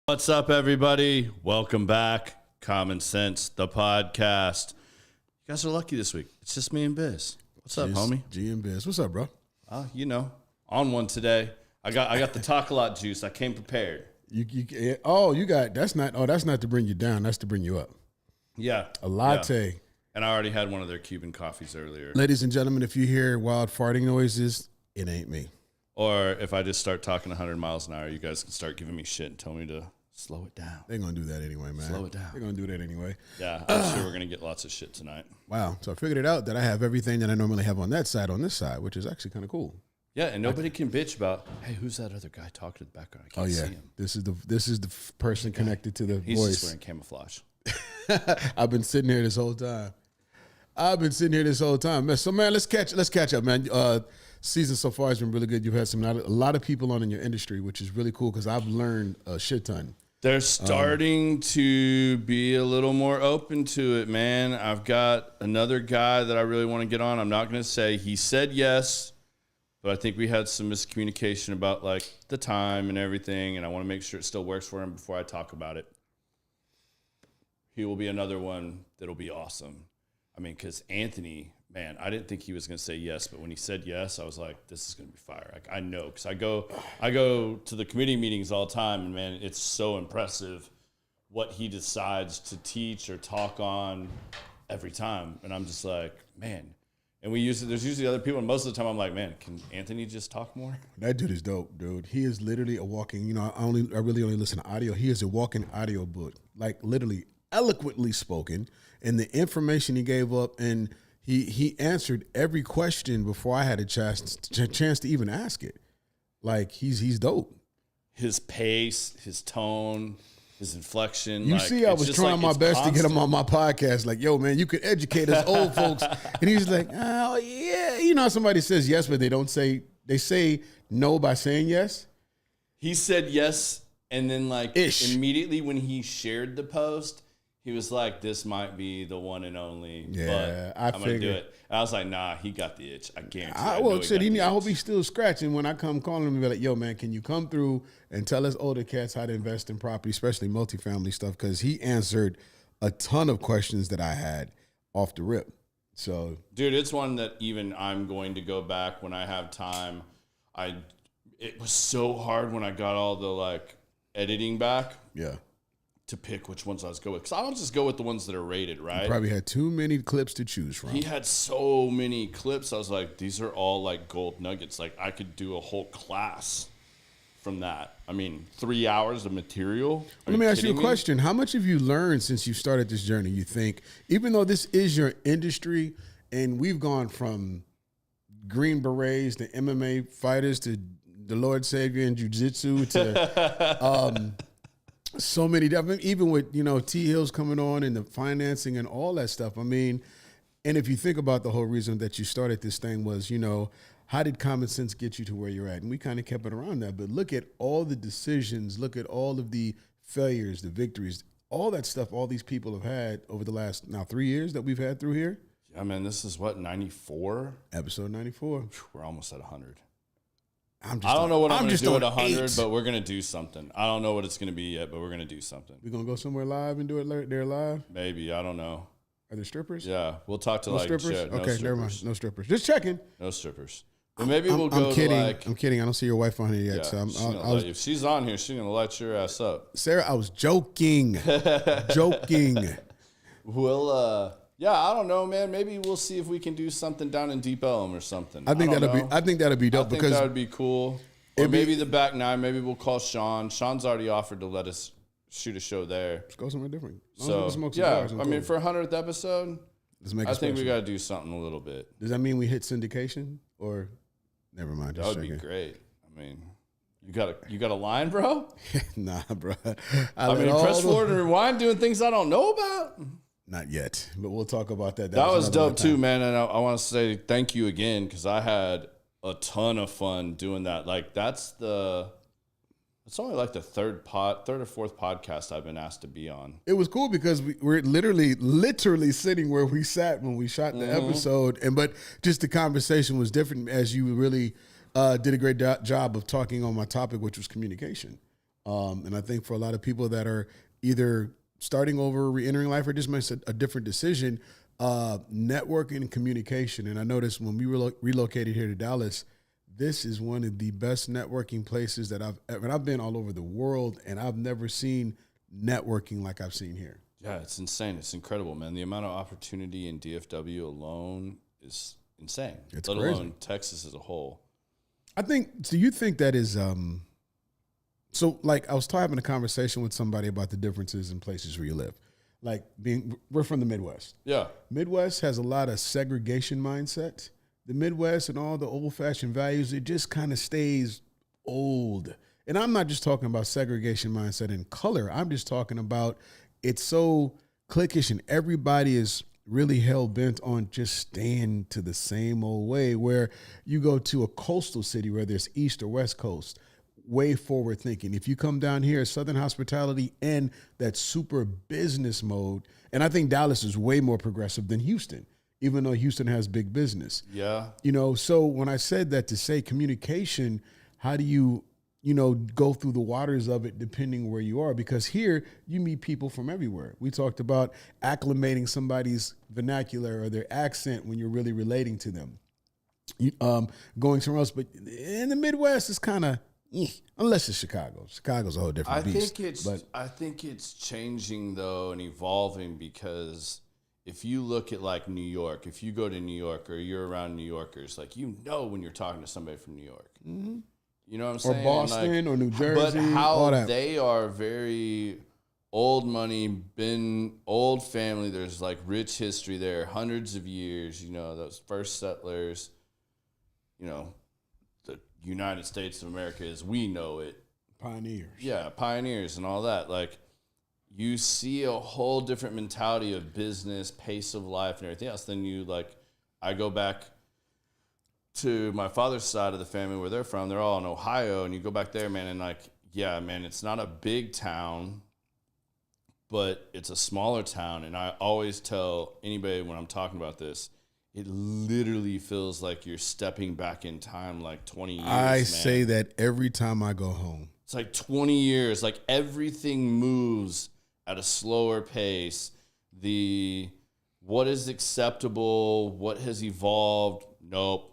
What's up, everybody? Welcome back. Common Sense, the podcast. You guys are lucky this week. It's just me and Biz. What's up, homie? G and Biz. What's up, bro? On one today. I got the talk a lot juice. I came prepared. That's not to bring you down. That's to bring you up. Yeah. A latte. Yeah. And I already had one of their Cuban coffees earlier. Ladies and gentlemen, if you hear wild farting noises, it ain't me. Or if I just start talking 100 miles an hour, you guys can start giving me shit and tell me to slow it down. They're going to do that anyway, man. Slow it down. They're going to do that anyway. Yeah, I'm sure we're going to get lots of shit tonight. Wow. So I figured it out that I have everything that I normally have on that side on this side, which is actually kind of cool. Yeah, and nobody can bitch about, hey, who's that other guy talking to the background? I can't see him. This is the person connected to the He's voice. He's just wearing camouflage. I've been sitting here this whole time. Man. So, man, let's catch up, man. Season so far has been really good. You've had a lot of people on in your industry, which is really cool because I've learned a shit ton. They're starting to be a little more open to it, man. I've got another guy that I really want to get on. I'm not going to say he said yes, but I think we had some miscommunication about like the time and everything, and I want to make sure it still works for him before I talk about it. He will be another one that'll be awesome. I mean, because Anthony, man, I didn't think he was going to say yes, but when he said yes, I was like, this is going to be fire. Like, I know, because I go to the committee meetings all the time, and man, it's so impressive what he decides to teach or talk on every time. And I'm just like, man. And there's usually other people, and most of the time I'm like, man, can Anthony just talk more? That dude is dope, dude. He is literally a walking, I really only listen to audio. He is a walking audio book, like literally eloquently spoken, and the information he gave up, and he answered every question before I had a chance to even ask it. Like he's dope. His pace, his tone, his inflection. You see, I was trying my best to get him on my podcast. Like, yo, man, you could educate us old folks. And he's like, oh yeah, somebody says yes, but they say no by saying yes. He said yes, and then immediately when he shared the post, he was like, this might be the one and only, but I'm going to do it. And I was like, nah, he got the itch. I guarantee I hope he's still scratching when I come calling him and be like, yo, man, can you come through and tell us older cats how to invest in property, especially multifamily stuff? Because he answered a ton of questions that I had off the rip. So, dude, it's one that even I'm going to go back when I have time. It was so hard when I got all the editing back. Yeah. To pick which ones I was going with. Because I don't just go with the ones that are rated, right? You probably had too many clips to choose from. He had so many clips. I was like, these are all like gold nuggets. Like I could do a whole class from that. I mean, 3 hours of material. Let me ask you a question. How much have you learned since you started this journey, you think? Even though this is your industry and we've gone from Green Berets to MMA fighters to the Lord Savior and jiu-jitsu to so many different, even with, T Hills coming on and the financing and all that stuff. I mean, and if you think about the whole reason that you started this thing was, how did common sense get you to where you're at? And we kind of kept it around that. But look at all the decisions, look at all of the failures, the victories, all that stuff all these people have had over the last, now 3 years that we've had through here. Yeah, man, this is what, 94? Episode 94. We're almost at 100. I don't know what I'm going to do at 100, but we're going to do something. I don't know what it's going to be yet, but we're going to do something. We're going to go somewhere live and do it there live? Maybe. I don't know. Are there strippers? Yeah. We'll talk to strippers? No okay, strippers. Never mind. No strippers. Just checking. No strippers. But maybe we'll go I'm kidding. to I'm kidding. I don't see your wife on here yet. Yeah, so if she's on here, she's going to light your ass up. Sarah, I was joking. Joking. We'll, yeah, I don't know, man. Maybe we'll see if we can do something down in Deep Elm or something. I think that'll be dope. I think that would be cool. Or maybe the back nine. Maybe we'll call Sean. Sean's already offered to let us shoot a show there. Let's go somewhere different. So yeah, I mean, for 100th episode, I think we got to do something a little bit. Does that mean we hit syndication or? Never mind. That would be great. I mean, you got a line, bro? Nah, bro. I mean, press forward and rewind, doing things I don't know about. Not yet, but we'll talk about that. That was dope too, man. And I want to say thank you again because I had a ton of fun doing that. Like it's only like the third or fourth podcast I've been asked to be on. It was cool because we're literally sitting where we sat when we shot the episode, but just the conversation was different as you really did a great job of talking on my topic, which was communication. And I think for a lot of people that are either starting over, re-entering life, or just makes a different decision, networking and communication. And I noticed when we relocated here to Dallas, this is one of the best networking places that I've been all over the world, and I've never seen networking like I've seen here. Yeah, it's insane. It's incredible, man. The amount of opportunity in DFW alone is insane. It's let crazy. alone Texas as a whole. Do you think that is, so like I was having a conversation with somebody about the differences in places where you live. Like we're from the Midwest. Yeah. Midwest has a lot of segregation mindset. The Midwest and all the old fashioned values, it just kind of stays old. And I'm not just talking about segregation mindset in color. I'm just talking about it's so cliquish and everybody is really hell bent on just staying to the same old way, where you go to a coastal city, whether it's East or West Coast, way forward thinking. If you come down here, Southern hospitality and that super business mode, and I think Dallas is way more progressive than Houston, even though Houston has big business. Yeah. So when I said that, to say communication, how do you go through the waters of it depending where you are? Because here you meet people from everywhere. We talked about acclimating somebody's vernacular or their accent when you're really relating to them. Going somewhere else, but in the Midwest, it's kind of, unless it's Chicago. Chicago's a whole different beast. I think it's changing though and evolving, because if you look at like New York, if you go to New York or you're around New Yorkers, like when you're talking to somebody from New York. Mm-hmm. You know what I'm saying? Or Boston or New Jersey. But how all that. they are very old money, been old family. There's like rich history there, hundreds of years, those first settlers, the United States of America as we know it. Pioneers. Yeah, pioneers and all that. Like, you see a whole different mentality of business, pace of life, and everything else. Then I go back to my father's side of the family where they're from. They're all in Ohio, and you go back there, man, and like, yeah, man, it's not a big town, but it's a smaller town. And I always tell anybody when I'm talking about this, it literally feels like you're stepping back in time like 20 years. I say that every time I go home. It's like 20 years. Like, everything moves at a slower pace. What is acceptable, what has evolved, nope.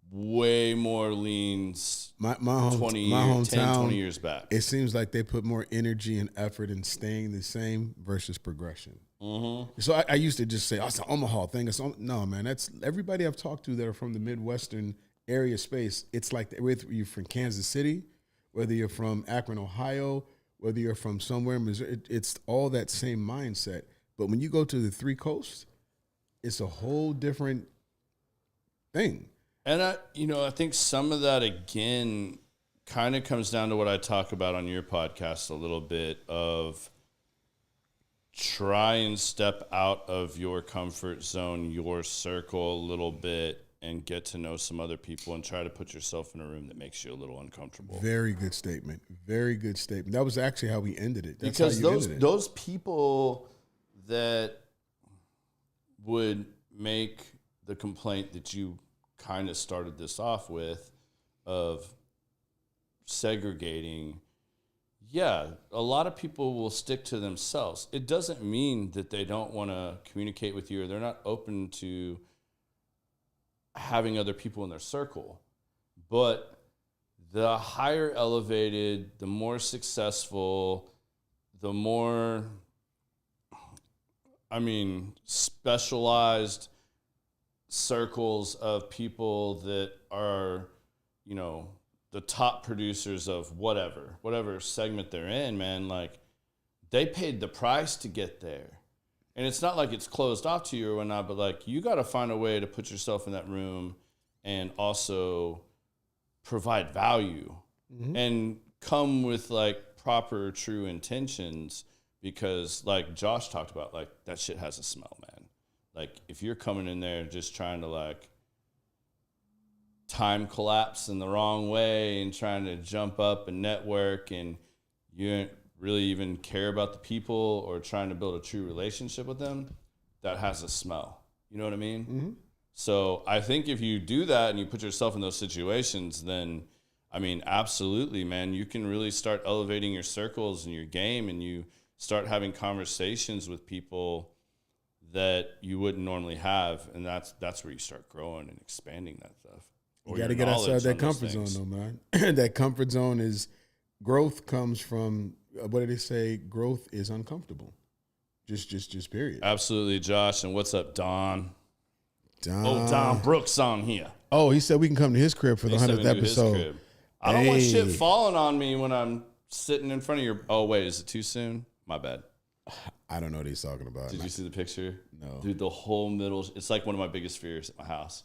Way more leans my hometown, 20 years back. It seems like they put more energy and effort in staying the same versus progression. Mm-hmm. So I used to just say, it's an Omaha thing. No, man, that's everybody I've talked to that are from the Midwestern area space. It's like whether you're from Kansas City, whether you're from Akron, Ohio, whether you're from somewhere in Missouri, it's all that same mindset. But when you go to the three coasts, it's a whole different thing. And I think some of that, again, kind of comes down to what I talk about on your podcast a little bit, of try and step out of your comfort zone, your circle a little bit, and get to know some other people and try to put yourself in a room that makes you a little uncomfortable. Very good statement. Very good statement. That was actually how we ended it. That's because how you ended it. Those people that would make the complaint that you kind of started this off with, of segregating, yeah, a lot of people will stick to themselves. It doesn't mean that they don't want to communicate with you or they're not open to having other people in their circle. But the higher elevated, the more successful, the more, specialized circles of people that are, the top producers of whatever segment they're in, man, like, they paid the price to get there. And it's not like it's closed off to you or whatnot, but like, you got to find a way to put yourself in that room and also provide value and come with like proper, true intentions, because like Josh talked about, like, that shit has a smell, man. Like, if you're coming in there just trying to like time collapse in the wrong way and trying to jump up and network, and you don't really even care about the people or trying to build a true relationship with them, that has a smell. You know what I mean? Mm-hmm. So I think if you do that and you put yourself in those situations, then I mean, absolutely, man. You can really start elevating your circles and your game, and you start having conversations with people that you wouldn't normally have, and that's where you start growing and expanding that stuff. You got to get outside that comfort zone, though, man. That comfort zone is growth comes from what did they say? Growth is uncomfortable. Just period. Absolutely, Josh. And what's up, Don? Don. Don Brooks on here. Oh, he said we can come to his crib for the 100th episode. I don't want shit falling on me when I'm sitting in front of your. Oh wait, is it too soon? My bad. I don't know what he's talking about. Did you see the picture? No. Dude, the whole middle, it's like one of my biggest fears at my house.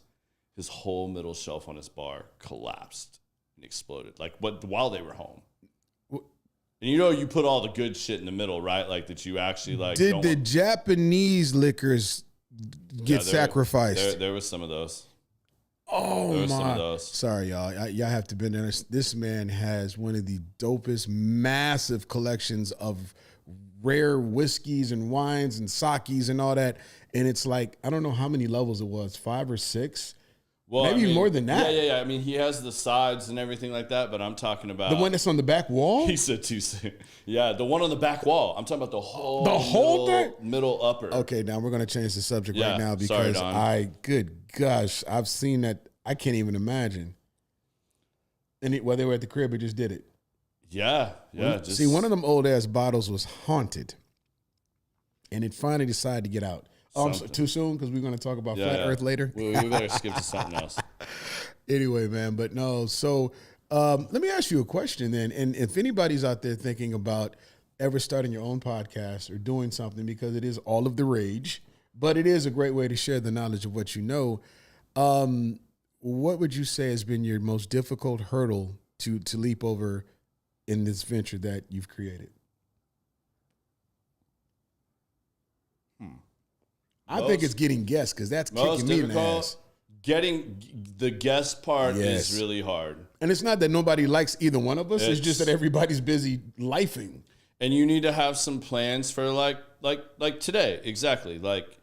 His whole middle shelf on his bar collapsed and exploded. Like while they were home. And you put all the good shit in the middle, right? Like that you actually like. Did the Japanese liquors get sacrificed? There was some of those. Oh my! Some of those. Sorry, y'all. Y'all have to been there. This man has one of the dopest, massive collections of rare whiskeys and wines and sakis and all that. And it's like, I don't know how many levels it was, 5 or 6. Well, maybe more than that. Yeah. I mean, he has the sides and everything like that, but I'm talking about the one that's on the back wall. He said too soon. Yeah, the one on the back wall. I'm talking about the whole middle upper. Okay, now we're going to change the subject right now because good gosh, I've seen that. I can't even imagine. And while they were at the crib, he just did it. Yeah. See, one of them old ass bottles was haunted, and it finally decided to get out. Too soon because we're going to talk about flat Earth later. We better skip to something else. Anyway, man, but no. So let me ask you a question then. And if anybody's out there thinking about ever starting your own podcast or doing something, because it is all of the rage, but it is a great way to share the knowledge of what you know. What would you say has been your most difficult hurdle to leap over in this venture that you've created? I think it's getting guests because that's kicking me in the ass. Getting the guest part is really hard. And it's not that nobody likes either one of us. It's just that everybody's busy lifing. And you need to have some plans for like today. Exactly. Like,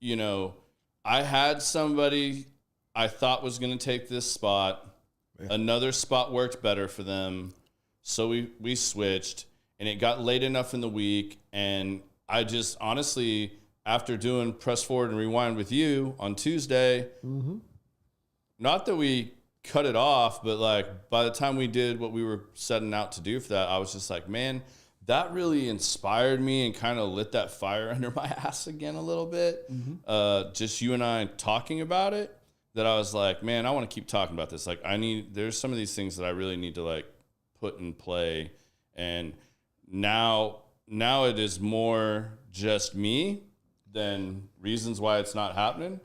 I had somebody I thought was going to take this spot. Yeah. Another spot worked better for them. So we switched, and it got late enough in the week. And I just honestly, after doing press forward and rewind with you on Tuesday, not that we cut it off, but like by the time we did what we were setting out to do for that, I was just like, man, that really inspired me and kind of lit that fire under my ass again a little bit. Just you and I talking about it, that I was like, man, I want to keep talking about this. Like there's some of these things that I really need to like put in play. And now it is more just me than reasons why it's not happening.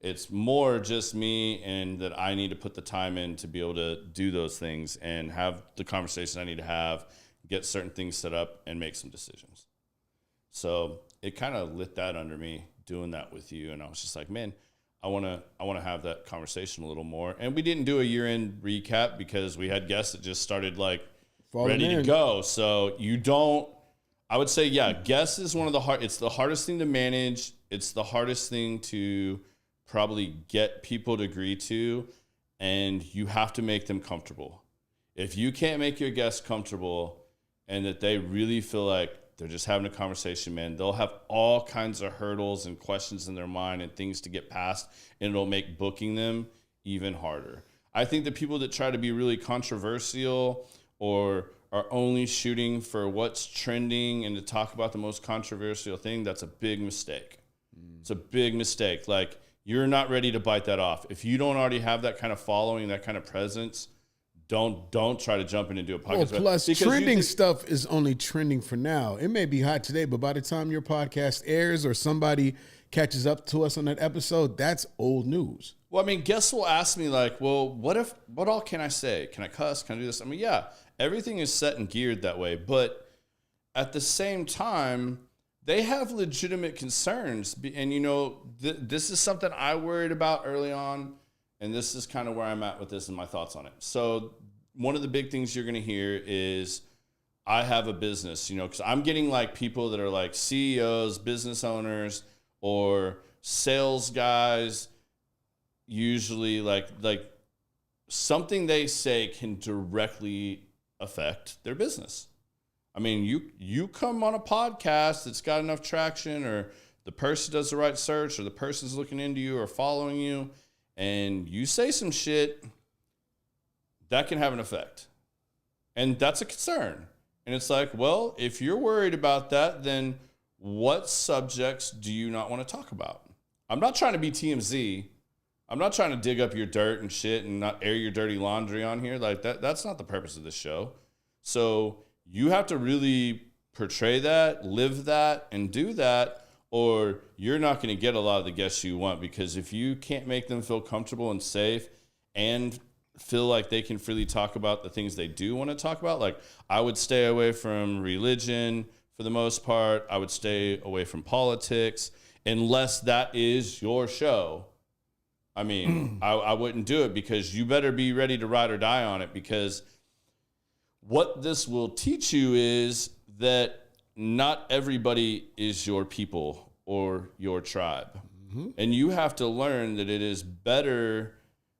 It's more just me, and that I need to put the time in to be able to do those things and have the conversation I need to have, get certain things set up, and make some decisions. So it kind of lit that under me doing that with you, and I was just like, man, I want to have that conversation a little more. And we didn't do a year-end recap because we had guests that just started like ready to go. So I would say, guests is one of it's the hardest thing to manage. It's the hardest thing to probably get people to agree to, and you have to make them comfortable. If you can't make your guests comfortable and that they really feel like they're just having a conversation, man, they'll have all kinds of hurdles and questions in their mind and things to get past, and it'll make booking them even harder. I think the people that try to be really controversial or are only shooting for what's trending and to talk about the most controversial thing, that's a big mistake. It's a big mistake. Like, you're not ready to bite that off. If you don't already have that kind of following, that kind of presence, don't try to jump in and do a podcast. Well, plus trending stuff is only trending for now. It may be hot today, but by the time your podcast airs or somebody catches up to us on that episode, that's old news. Well, I mean, guests will ask me like, well, what all can I say? Can I cuss? Can I do this? I mean, yeah, everything is set and geared that way. But at the same time, they have legitimate concerns. And, this is something I worried about early on. And this is kind of where I'm at with this and my thoughts on it. So one of the big things you're going to hear is I have a business, because I'm getting like people that are like CEOs, business owners, or sales guys, usually like something they say can directly affect their business. I mean, you come on a podcast that's got enough traction, or the person does the right search, or the person's looking into you or following you, and you say some shit, that can have an effect. And that's a concern. And it's like, well, if you're worried about that, then what subjects do you not want to talk about? I'm not trying to be TMZ. I'm not trying to dig up your dirt and shit and not air your dirty laundry on here. Like that's not the purpose of this show. So you have to really portray that, live that, and do that, or you're not going to get a lot of the guests you want, because if you can't make them feel comfortable and safe and feel like they can freely talk about the things they do want to talk about, like I would stay away from religion for the most part. I would stay away from politics unless that is your show. I mean, I wouldn't do it, because you better be ready to ride or die on it, because what this will teach you is that not everybody is your people or your tribe. Mm-hmm. And you have to learn that it is better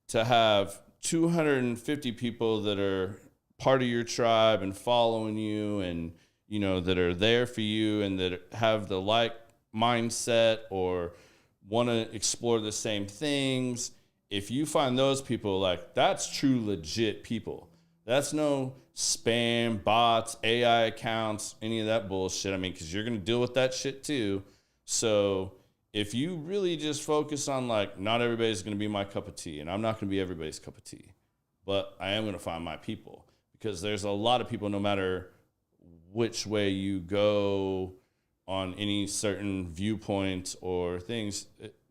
to have 250 people that are part of your tribe and following you, and, you know, that are there for you and that have the like mindset or want to explore the same things. If you find those people, like, that's true legit people. That's no spam, bots, AI accounts, any of that bullshit. I mean, because you're going to deal with that shit too. So if you really just focus on, like, not everybody's going to be my cup of tea, and I'm not going to be everybody's cup of tea, but I am going to find my people, because there's a lot of people, no matter which way you go on any certain viewpoint or things,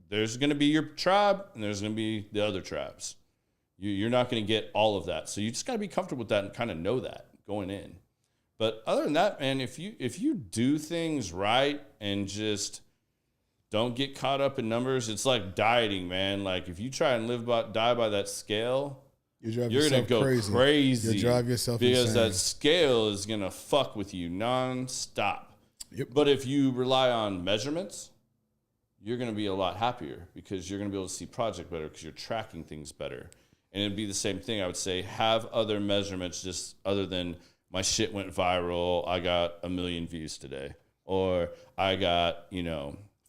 there's going to be your tribe and there's going to be the other tribes. You're not going to get all of that. So you just got to be comfortable with that and kind of know that going in. But other than that, man, if you do things right and just don't get caught up in numbers, it's like dieting, man. Like, if you try and die by that scale, you're going to go crazy. You'll drive yourself because insane. that scale is going to fuck with you nonstop. Yep. But if you rely on measurements, you're going to be a lot happier, because you're going to be able to see project better, because you're tracking things better. And it'd be the same thing. I would say have other measurements, just other than my shit went viral, I got 1 million views today, or I got,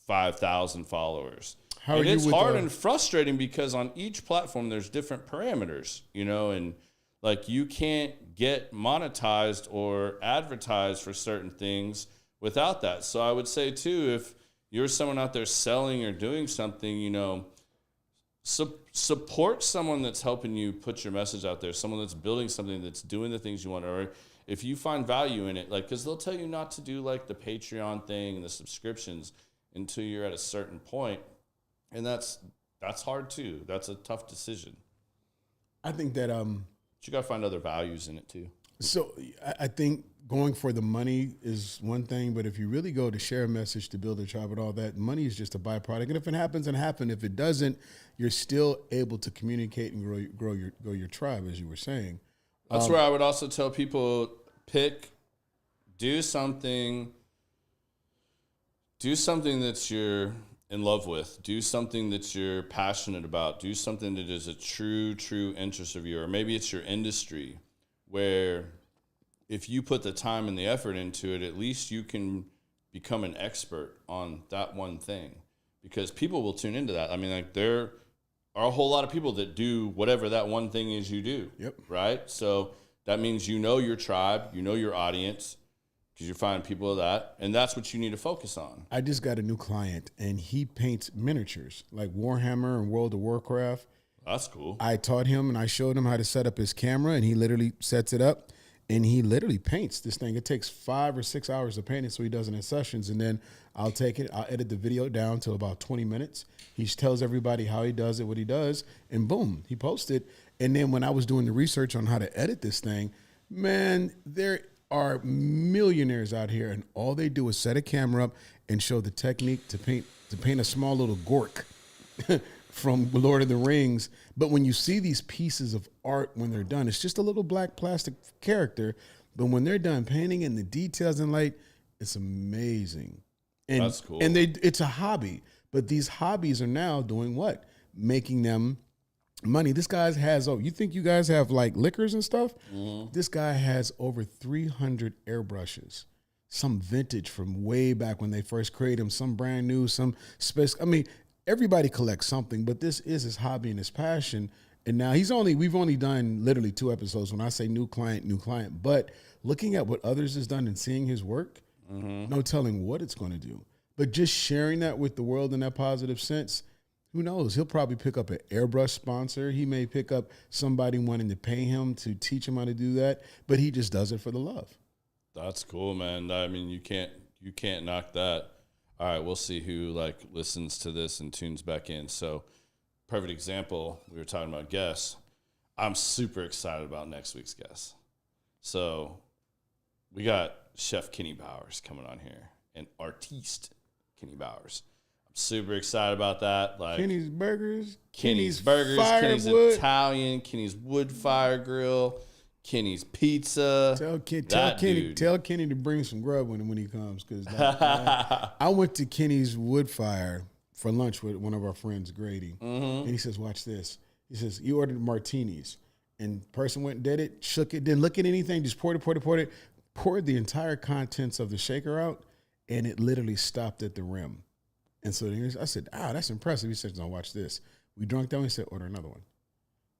5,000 followers. And it's hard and frustrating, because on each platform there's different parameters, and like you can't get monetized or advertised for certain things without that. So I would say too, if you're someone out there selling or doing something, support someone that's helping you put your message out there, someone that's building something, that's doing the things you want, or if you find value in it, like, because they'll tell you not to do like the Patreon thing and the subscriptions until you're at a certain point. And that's hard too. That's a tough decision. I think that but you got to find other values in it too. So I think going for the money is one thing, but if you really go to share a message, to build a tribe and all that, money is just a byproduct. And if it happens, it happens. If it doesn't, you're still able to communicate and grow your tribe, as you were saying. That's where I would also tell people, do something that you're in love with. Do something that you're passionate about. Do something that is a true interest of yours. Or maybe it's your industry, where if you put the time and the effort into it, at least you can become an expert on that one thing, because people will tune into that. I mean, like, there are a whole lot of people that do whatever that one thing is you do. Yep. Right? So that means your tribe, your audience, because you find people of that, and that's what you need to focus on. I just got a new client, and he paints miniatures like Warhammer and World of Warcraft. That's cool. I taught him and I showed him how to set up his camera, and he literally sets it up and he literally paints this thing. It takes 5 or 6 hours to paint it, so he does it in sessions. And then I'll take it, I'll edit the video down to about 20 minutes. He tells everybody how he does it, what he does, and boom, he posts it. And then when I was doing the research on how to edit this thing, man, there are millionaires out here, and all they do is set a camera up and show the technique to paint a small little gork from Lord of the Rings. But when you see these pieces of art, when they're done, it's just a little black plastic character. But when they're done painting and the details and light, it's amazing. And, that's cool. And it's a hobby. But these hobbies are now doing what? Making them money. This guy has, you think you guys have like liquors and stuff? This guy has over 300 airbrushes. Some vintage from way back when they first created them, some brand new, some special. I mean, everybody collects something, but this is his hobby and his passion. And now we've only done literally 2 episodes. When I say new client, but looking at what others has done and seeing his work, no telling what it's going to do. But just sharing that with the world in that positive sense, who knows? He'll probably pick up an airbrush sponsor. He may pick up somebody wanting to pay him to teach him how to do that, but he just does it for the love. That's cool, man. I mean, you can't knock that. All right, we'll see who like listens to this and tunes back in. So, perfect example. We were talking about guests. I'm super excited about next week's guest. So, we got Chef Kenny Bowers coming on here and artiste Kenny Bowers. I'm super excited about that. Like Kenny's Burgers, Kenny's Italian, Kenny's Wood Fire Grill, Kenny's Pizza. Tell Kenny to bring some grub when he comes, because I went to Kenny's Wood Fire for lunch with one of our friends, Grady, and he says, "Watch this." He says, "You ordered martinis," and person went and did it, shook it, didn't look at anything, just poured it, poured the entire contents of the shaker out, and it literally stopped at the rim. And so I said, that's impressive. He said, "No, watch this." We drank that one. He said, "Order another one."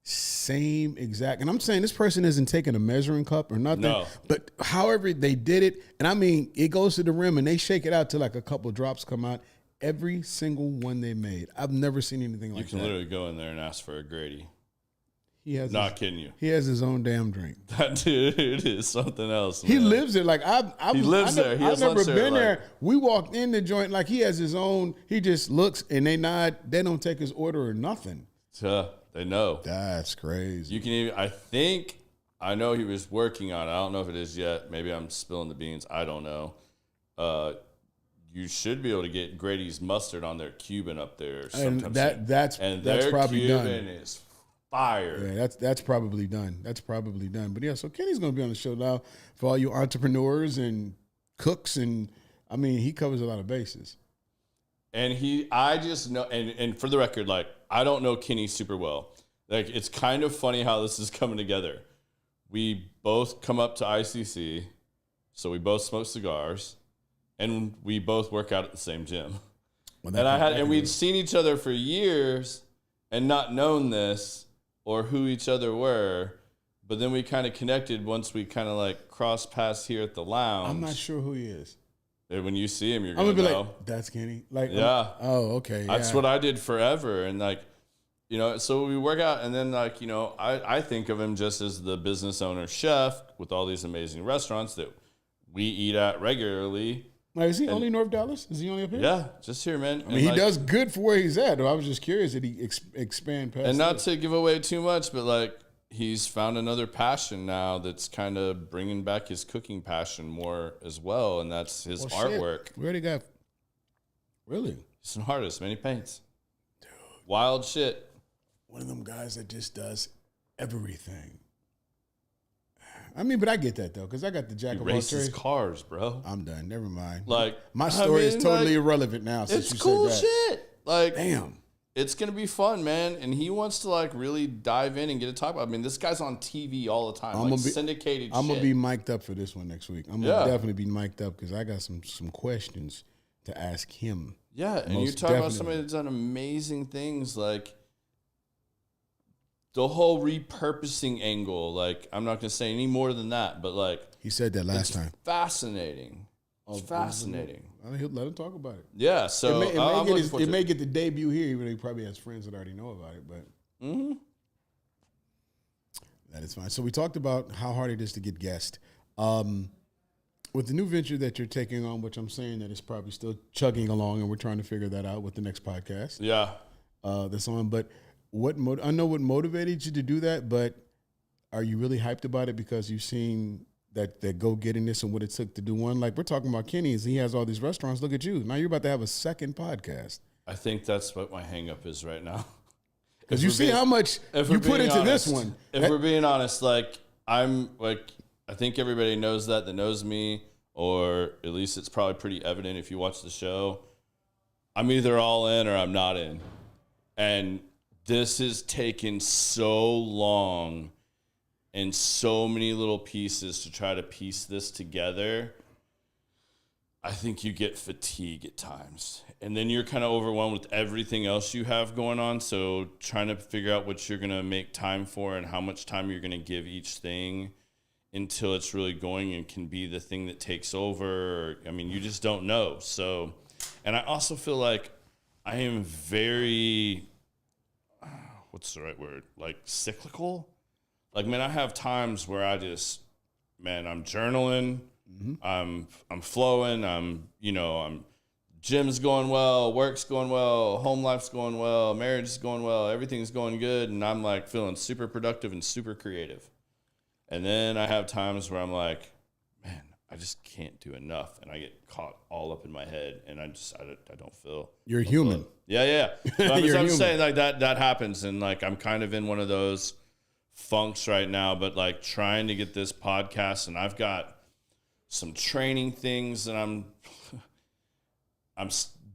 Same exact. And I'm saying this person isn't taking a measuring cup or nothing. No. But however they did it, and I mean, it goes to the rim and they shake it out till like a couple drops come out. Every single one they made. I've never seen anything like that. You can literally go in there and ask for a Grady. Not kidding you. He has his own damn drink. That dude is something else, man. He lives there. Like he lives there. I've never been there. We walked in the joint like he has his own. He just looks and they nod. They don't take his order or nothing. They know. That's crazy. You can even. I know he was working on it. I don't know if it is yet. Maybe I'm spilling the beans. I don't know. You should be able to get Grady's mustard on their Cuban up there. And that's probably Cuban done. Is fire. Yeah, that's probably done. But yeah, so Kenny's going to be on the show now for all you entrepreneurs and cooks, and I mean, he covers a lot of bases. And I just know, and for the record, like, I don't know Kenny super well. Like, it's kind of funny how this is coming together. We both come up to ICC, so we both smoke cigars, and we both work out at the same gym. And we'd seen each other for years and not known this or who each other were, but then we kind of connected once we kind of like crossed paths here at the lounge. I'm not sure who he is. When you see him, you're going to know. Like, that's Kenny. Like, yeah. Okay. That's what I did forever. And like, so we work out, and then like, I think of him just as the business owner chef with all these amazing restaurants that we eat at regularly. Like, is he only North Dallas? Is he only up here? Yeah, just here, man. I mean, he does good for where he's at. I was just curious that he expand past. And not to give away too much, but like, he's found another passion now that's kind of bringing back his cooking passion more as well, and that's his artwork. We already got. Really? He's an artist, man. He paints. Dude. Wild shit. One of them guys that just does everything. I mean, but I get that, though, because I got the jack of all trades. He races cars, bro. I'm done. Never mind. Like, my story is totally irrelevant now since you cool said that. Shit. Like, damn. It's going to be fun, man. And he wants to, like, really dive in and get to talk about it. I mean, this guy's on TV all the time. Syndicated shit. I'm going to be mic'd up for this one next week. I'm going to definitely be mic'd up because I got some questions to ask him. Yeah, and you talk about somebody that's done amazing things, like the whole repurposing angle. Like, I'm not going to say any more than that, but, like. He said that last time. Fascinating. It's fascinating. He'll let him talk about it. Yeah, so it may get the debut here, even though he probably has friends that already know about it. But that is fine. So we talked about how hard it is to get guests. With the new venture that you're taking on, which I'm saying that it's probably still chugging along, and we're trying to figure that out with the next podcast. Yeah, that's on. But I know what motivated you to do that, but are you really hyped about it because you've seen that go-gettingness and what it took to do one? Like, we're talking about Kenny's. He has all these restaurants. Look at you. Now you're about to have a second podcast. I think that's what my hang-up is right now. Because you see how much you put into this one. If we're being honest, like, I'm like, I think everybody knows that knows me, or at least it's probably pretty evident if you watch the show. I'm either all in or I'm not in. And this has taken so long and so many little pieces to try to piece this together. I think you get fatigue at times. And then you're kind of overwhelmed with everything else you have going on. So trying to figure out what you're going to make time for and how much time you're going to give each thing until it's really going and can be the thing that takes over. I mean, you just don't know. So, and I also feel like I am very, what's the right word? Like cyclical. Like, man, I have times where I just, man, I'm journaling. I'm flowing. I'm gym's going well, work's going well, home life's going well, marriage is going well, everything's going good, and I'm like feeling super productive and super creative. And then I have times where I'm like, man, I just can't do enough, and I get caught all up in my head, and I don't feel. You're human. Yeah. But I'm saying like that happens, and like I'm kind of in one of those funks right now, but like trying to get this podcast, and I've got some training things that I'm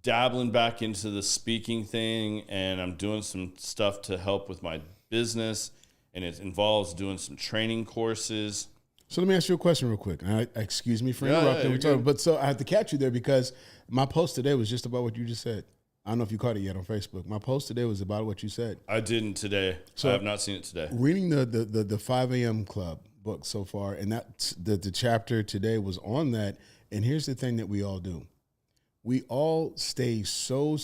dabbling back into the speaking thing, and I'm doing some stuff to help with my business, and it involves doing some training courses. So let me ask you a question real quick. Excuse me for interrupting. But so I had to catch you there because my post today was just about what you just said. I don't know if you caught it yet on Facebook. My post today was about what you said. I didn't today. So I have not seen it today. Reading the 5 a.m. Club book so far, and that the chapter today was on that. And here's the thing that we all do. We all stay so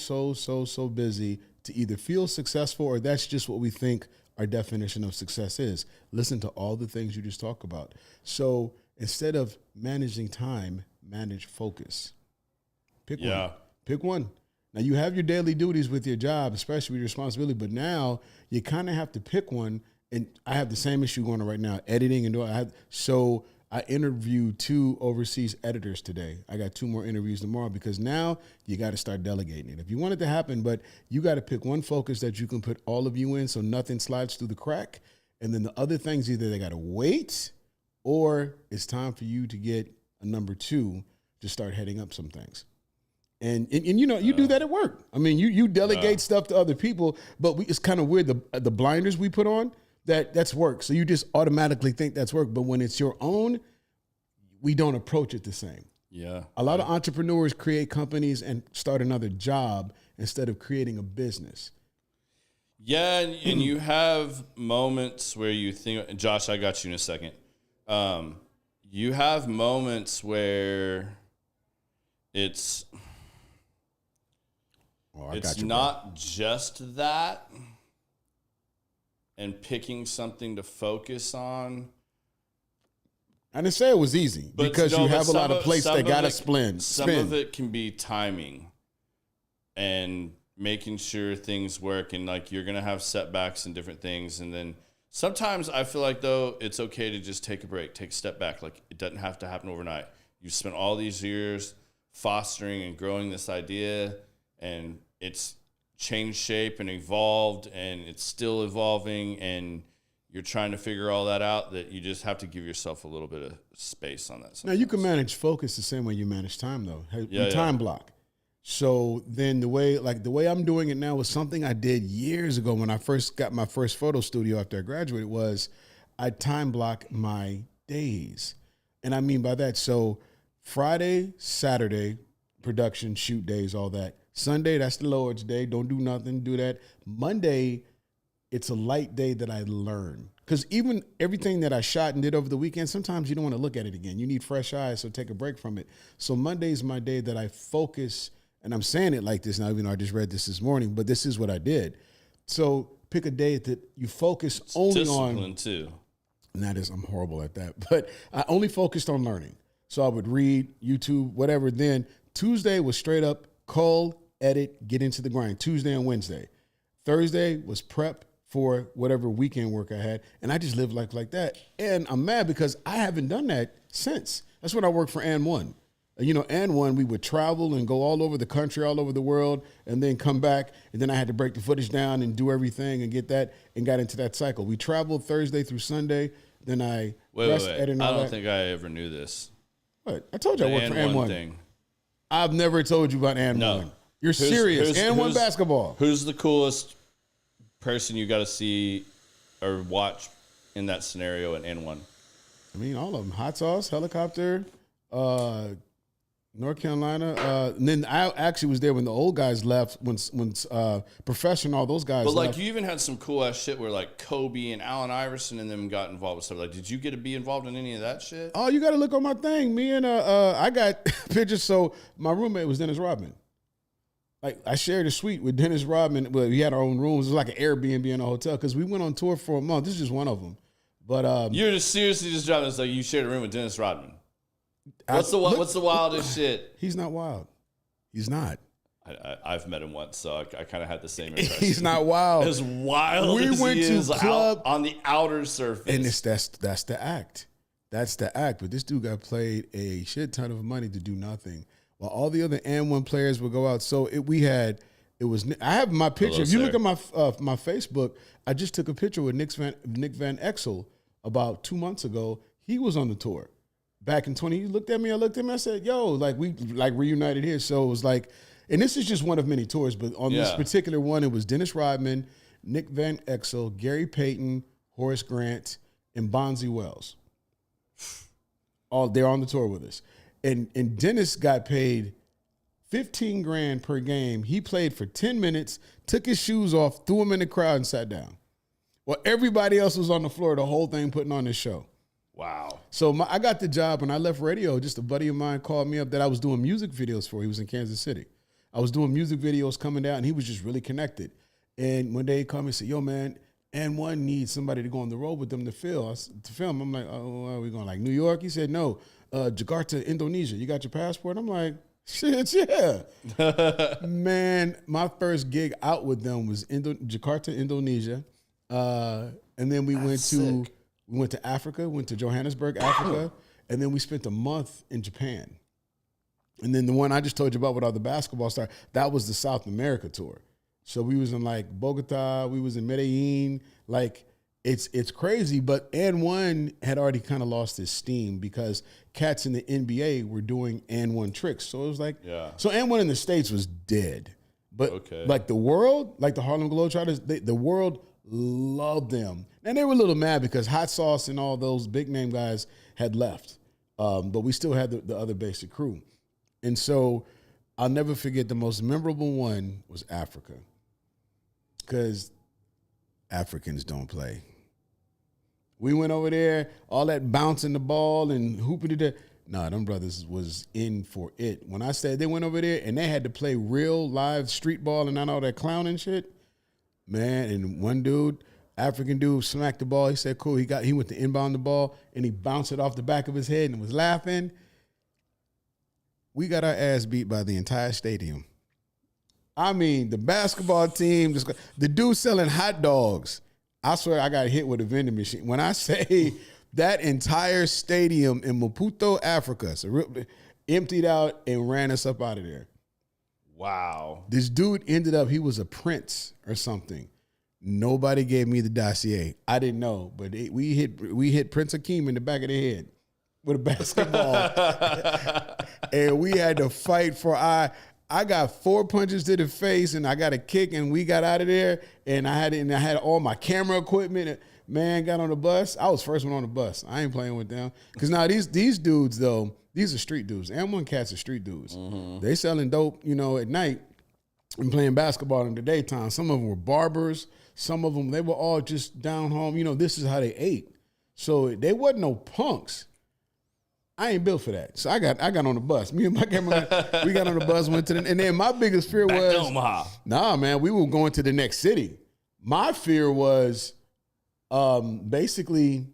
busy to either feel successful, or that's just what we think our definition of success is. Listen to all the things you just talked about. So instead of managing time, manage focus. Pick one. Pick one. Now, you have your daily duties with your job, especially with your responsibility, but now you kind of have to pick one. And I have the same issue going on right now, editing and doing. So I interviewed 2 overseas editors today. I got 2 more interviews tomorrow because now you got to start delegating it. If you want it to happen, but you got to pick one focus that you can put all of you in so nothing slides through the crack. And then the other things, either they got to wait or it's time for you to get a number 2 to start heading up some things. And you know, you do that at work. I mean, you delegate stuff to other people, but it's kind of weird, the blinders we put on. That's work. So you just automatically think that's work. But when it's your own, we don't approach it the same. Yeah. A lot of entrepreneurs create companies and start another job instead of creating a business. Yeah, and you have moments where you think, Josh, I got you in a second. You have moments where it's not just that. And picking something to focus on. I didn't say it was easy because you have a lot of plates that got to spin. Some of it can be timing and making sure things work. And like you're going to have setbacks and different things. And then sometimes I feel like, though, it's okay to just take a break, take a step back. Like it doesn't have to happen overnight. You've spent all these years fostering and growing this idea, and it's changed shape and evolved, and it's still evolving, and you're trying to figure all that out, that you just have to give yourself a little bit of space on that. Now, you can manage focus the same way you manage time, though. Time block. So then the way I'm doing it now was something I did years ago when I first got my first photo studio after I graduated, was I time block my days. And I mean by that, so Friday, Saturday, production, shoot days, all that. Sunday, that's the Lord's day. Don't do nothing, do that. Monday, it's a light day that I learn. Because even everything that I shot and did over the weekend, sometimes you don't want to look at it again. You need fresh eyes, so take a break from it. So Monday's my day that I focus, and I'm saying it like this now, even though I just read this morning, but this is what I did. So pick a day that you focus only on. Discipline, too. And that is, I'm horrible at that. But I only focused on learning. So I would read, YouTube, whatever. Then Tuesday was straight up cull, edit, get into the grind. Tuesday and Wednesday. Thursday was prep for whatever weekend work I had. And I just lived life like that. And I'm mad because I haven't done that since. That's when I worked for And One. You know, And One, we would travel and go all over the country, all over the world, and then come back. And then I had to break the footage down and do everything and get that, and got into that cycle. We traveled Thursday through Sunday. Then I edit. I don't think I ever knew this. What? I told you I worked for And One. Thing. I've never told you about And One. You're serious. And One basketball. Who's the coolest person you got to see or watch in that scenario in N1? I mean, all of them. Hot Sauce, Helicopter, North Carolina. And then I actually was there when the old guys left, when Professional, all those guys But like, left. you even had some cool ass shit where like Kobe and Allen Iverson and them got involved with stuff. Like, did you get to be involved in any of that shit? Oh, you got to look on my thing. Me and I got pictures. So my roommate was Dennis Rodman. Like, I shared a suite with Dennis Rodman. Well, we had our own rooms. It was like an Airbnb in a hotel because we went on tour for a month. This is just one of them. But You're just seriously just dropping this like you shared a room with Dennis Rodman. What's the wildest shit? He's not wild. He's not. I've met him once, so I kind of had the same impression. He's not wild. As wild We as went he to is club- out on the outer surface. And that's the act. That's the act. But this dude got paid a shit ton of money to do nothing, while all the other N1 players would go out. So I have my picture. Hello, if you sir. look at my Facebook, I just took a picture with Nick Van Exel about 2 months ago. He was on the tour back in 20. He looked at me. I looked at him. I said, "Yo, like we reunited here." So it was like, and this is just one of many tours, but on this particular one, it was Dennis Rodman, Nick Van Exel, Gary Payton, Horace Grant, and Bonzi Wells. All they're on the tour with us. And Dennis got paid $15,000 per game. He played for 10 minutes, took his shoes off, threw them in the crowd, and sat down. Well, everybody else was on the floor, the whole thing, putting on this show. Wow. So I got the job when I left radio. Just a buddy of mine called me up that I was doing music videos for. He was in Kansas City. I was doing music videos coming down, and he was just really connected. And one day he called me and said, "Yo, man, N1 needs somebody to go on the road with them to film." I'm like, "Oh, are we going like New York?" He said, "No, Jakarta, Indonesia. You got your passport?" I'm like, "Shit, yeah." Man, my first gig out with them was Jakarta, Indonesia. And then we went to Africa, went to Johannesburg, Africa, and then we spent a month in Japan. And then the one I just told you about with all the basketball stars, that was the South America tour. So we was in like Bogota, we was in Medellin. Like, it's crazy, but N1 had already kind of lost its steam because cats in the NBA were doing N1 tricks. So it was like, so N1 in the States was dead. But like the world, like the Harlem Globetrotters, the world loved them. And they were a little mad because Hot Sauce and all those big name guys had left. But we still had the other basic crew. And so I'll never forget, the most memorable one was Africa. Because Africans don't play. We went over there, all that bouncing the ball and hooping it. Nah, them brothers was in for it. When I said they went over there and they had to play real live street ball and not all that clowning shit, man, and one dude, African dude, smacked the ball. He said, cool. He went to inbound the ball and he bounced it off the back of his head and was laughing. We got our ass beat by the entire stadium. I mean, the basketball team, the dude selling hot dogs. I swear I got hit with a vending machine. When I say that entire stadium in Maputo, Africa, emptied out and ran us up out of there. Wow. This dude ended up, he was a prince or something. Nobody gave me the dossier. I didn't know, but we hit Prince Akeem in the back of the head with a basketball. And we had to fight for I got 4 punches to the face and I got a kick and we got out of there and I had all my camera equipment. Man, got on the bus. I was first one on the bus. I ain't playing with them. Because now these dudes, though, these are street dudes. M1 cats are street dudes. Mm-hmm. They selling dope, at night and playing basketball in the daytime. Some of them were barbers. Some of them, they were all just down home. This is how they ate. So they wasn't no punks. I ain't built for that. So I got on the bus. Me and my cameraman, we got on the bus, went to and then my biggest fear Back was, to Omaha. Nah, man, we were going to the next city. My fear was basically,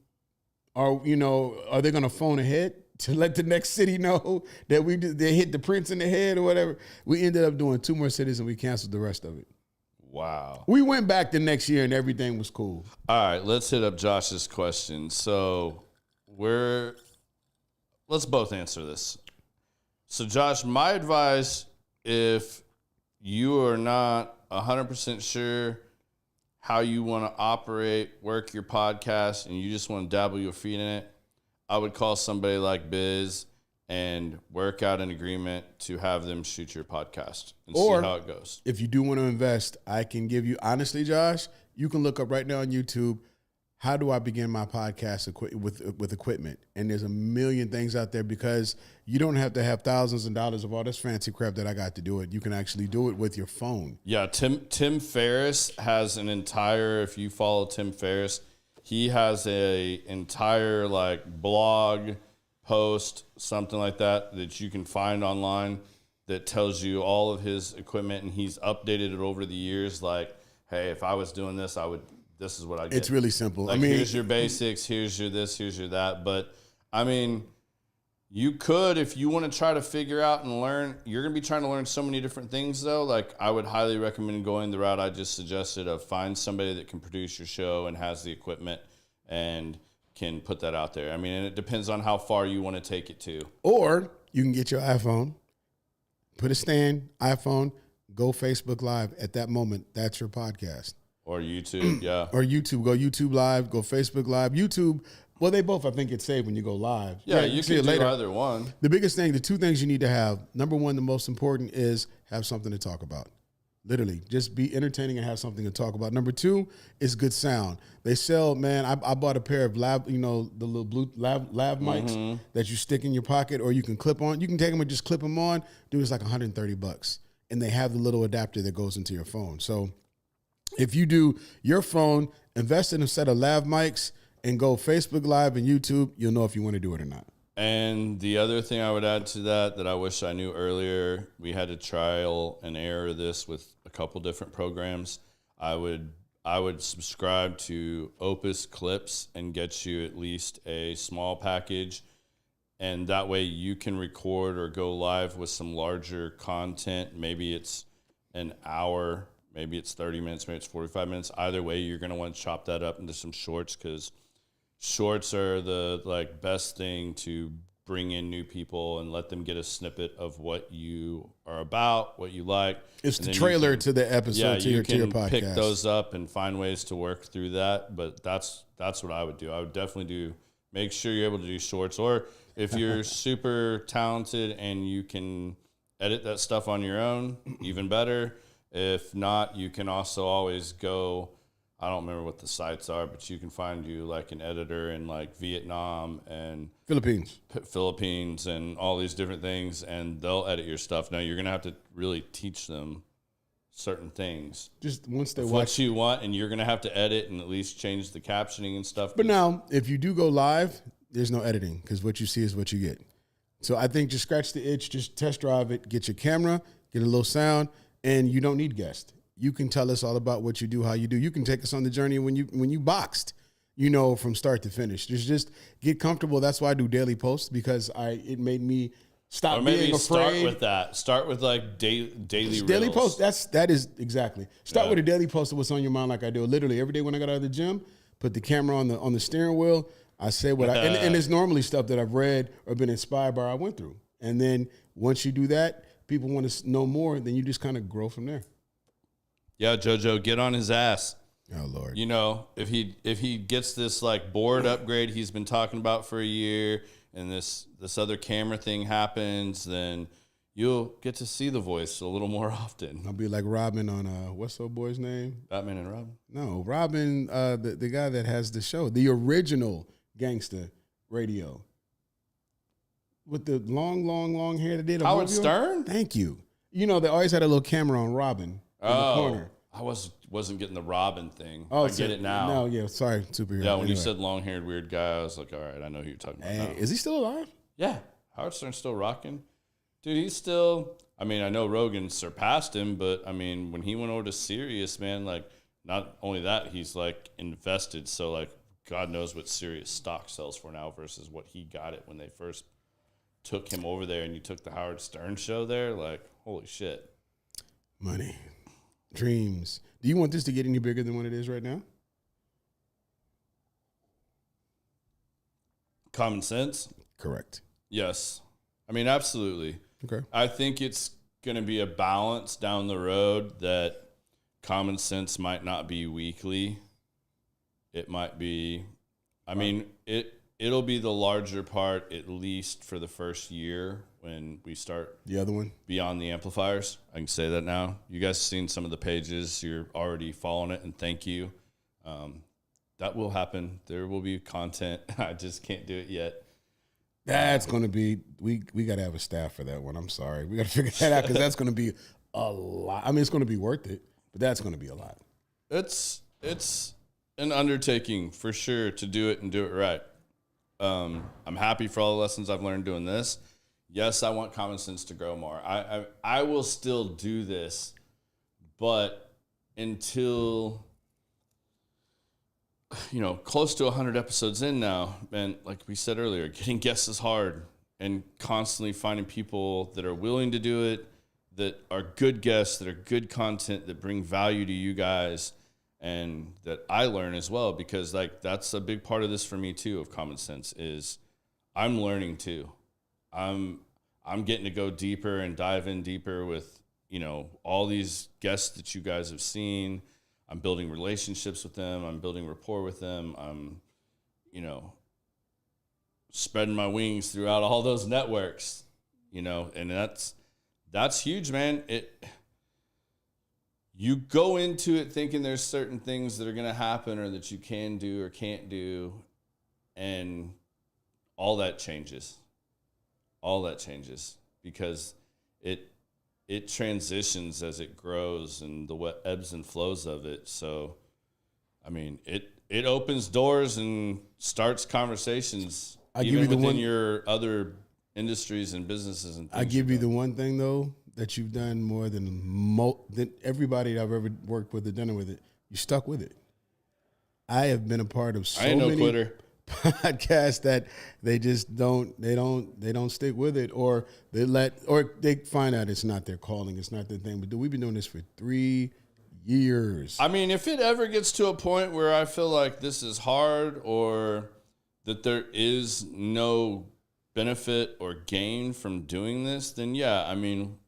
are they going to phone ahead to let the next city know that they hit the prince in the head or whatever? We ended up doing 2 more cities and we canceled the rest of it. Wow. We went back the next year and everything was cool. All right, let's hit up Josh's question. So let's both answer this. So Josh, my advice, if you are not 100% sure how you want to operate, work your podcast, and you just want to dabble your feet in it, I would call somebody like Biz and work out an agreement to have them shoot your podcast and see how it goes. If you do want to invest, I can give you, honestly, Josh, you can look up right now on YouTube, how do I begin my podcast with equipment? And there's a million things out there because you don't have to have thousands of dollars of all this fancy crap that I got to do it. You can actually do it with your phone. Yeah, Tim Ferriss has an entire, if you follow Tim Ferriss, he has a entire like blog post, something like that you can find online that tells you all of his equipment, and he's updated it over the years. Like, hey, if I was doing this, this is what I get. It's really simple. Like, here's your basics, here's your this, here's your that. But I mean, you could, if you want to try to figure out and learn, you're going to be trying to learn so many different things though. Like, I would highly recommend going the route I just suggested of find somebody that can produce your show and has the equipment and can put that out there. I mean, and it depends on how far you want to take it to. Or you can get your iPhone, put a stand, iPhone, go Facebook Live. At that moment, that's your podcast. Or YouTube, yeah. Or YouTube. Go YouTube Live, go Facebook Live. YouTube, well, they both, I think, get saved when you go live. Yeah, you can do either one. The biggest thing, the two things you need to have, number one, the most important is have something to talk about. Literally, just be entertaining and have something to talk about. Number two is good sound. They sell, man, I bought a pair of lav, the little blue lav mics that you stick in your pocket or you can clip on. You can take them and just clip them on. Dude, it's like $130. And they have the little adapter that goes into your phone. So if you do your phone, invest in a set of lav mics and go Facebook Live and YouTube, you'll know if you want to do it or not. And the other thing I would add to that I wish I knew earlier, we had to trial and error this with a couple different programs. I would subscribe to Opus Clips and get you at least a small package. And that way you can record or go live with some larger content. Maybe it's an hour, maybe it's 30 minutes, maybe it's 45 minutes. Either way, you're going to want to chop that up into some shorts because shorts are the best thing to bring in new people and let them get a snippet of what you are about, what you like. It's the trailer to the episode to your podcast. Pick those up and find ways to work through that. But that's what I would do. I would definitely make sure you're able to do shorts. Or if you're super talented and you can edit that stuff on your own, even better. If not, you can also always go, I don't remember what the sites are, but you can find you like an editor in like Vietnam and Philippines and all these different things, and they'll edit your stuff. Now you're going to have to really teach them certain things. Just once they watch what you want, and you're going to have to edit and at least change the captioning and stuff. But now, if you do go live, there's no editing because what you see is what you get. So I think just scratch the itch, just test drive it, get your camera, get a little sound, and you don't need guests. You can tell us all about what you do, how you do. You can take us on the journey when you boxed, from start to finish. Just get comfortable. That's why I do daily posts because it made me stop being afraid. Start with that. Start with like daily posts. That is exactly. Start with a daily post of what's on your mind, like I do. Literally every day when I got out of the gym, put the camera on the steering wheel. I say what and it's normally stuff that I've read or been inspired by or I went through. And then once you do that, people want to know more. Then you just kind of grow from there. Yeah, JoJo, get on his ass. Oh Lord. If he gets this like board upgrade he's been talking about for a year, and this other camera thing happens, then you'll get to see the voice a little more often. I'll be like Robin on what's the boy's name? Batman and Robin. No, Robin, the guy that has the show, the original Gangster Radio, with the long hair that did Howard Stern. Thank you. They always had a little camera on Robin. In the corner. I wasn't getting the Robin thing. Oh, I get it now. No, yeah, sorry, superhero. Yeah, when you said long-haired weird guy, I was like, all right, I know who you're talking about now. Is he still alive? Yeah, Howard Stern's still rocking. Dude, he's still, I know Rogan surpassed him, but when he went over to Sirius, man, like, not only that, he's like invested. So like, God knows what Sirius stock sells for now versus what he got it when they first took him over there, and you took the Howard Stern show there. Like, holy shit. Money. Dreams. Do you want this to get any bigger than what it is right now? Common sense? Correct. Yes. Absolutely. Okay. I think it's going to be a balance down the road that common sense might not be weekly. It might be, it'll be the larger part, at least for the first year when we start the other one beyond the amplifiers. I can say that now. You guys seen some of the pages. You're already following it, and thank you. That will happen. There will be content. I just can't do it yet. That's going to be, we got to have a staff for that one. I'm sorry. We got to figure that out because that's going to be a lot. I mean, it's going to be worth it, but that's going to be a lot. It's an undertaking for sure to do it and do it right. I'm happy for all the lessons I've learned doing this. Yes, I want Common Sense to grow more. I will still do this, but until, close to 100 episodes in now, and like we said earlier, getting guests is hard, and constantly finding people that are willing to do it, that are good guests, that are good content, that bring value to you guys, and that I learn as well, because like that's a big part of this for me too, of Common Sense, is I'm learning too. I'm getting to go deeper and dive in deeper with, all these guests that you guys have seen. I'm building relationships with them. I'm building rapport with them. I'm, spreading my wings throughout all those networks, and that's huge, man. You go into it thinking there's certain things that are going to happen or that you can do or can't do, and all that changes. All that changes because it transitions as it grows and the ebbs and flows of it. So, I mean, it opens doors and starts conversations even within your other industries and businesses and things. I give you the one thing, though, that you've done more than everybody I've ever worked with or done it with it. You stuck with it. I have been a part of so many quitter. podcasts that they just don't stick with it, or they find out it's not their calling, it's not their thing. But we've been doing this for 3 years. I mean, if it ever gets to a point where I feel like this is hard or that there is no benefit or gain from doing this, then yeah, I mean,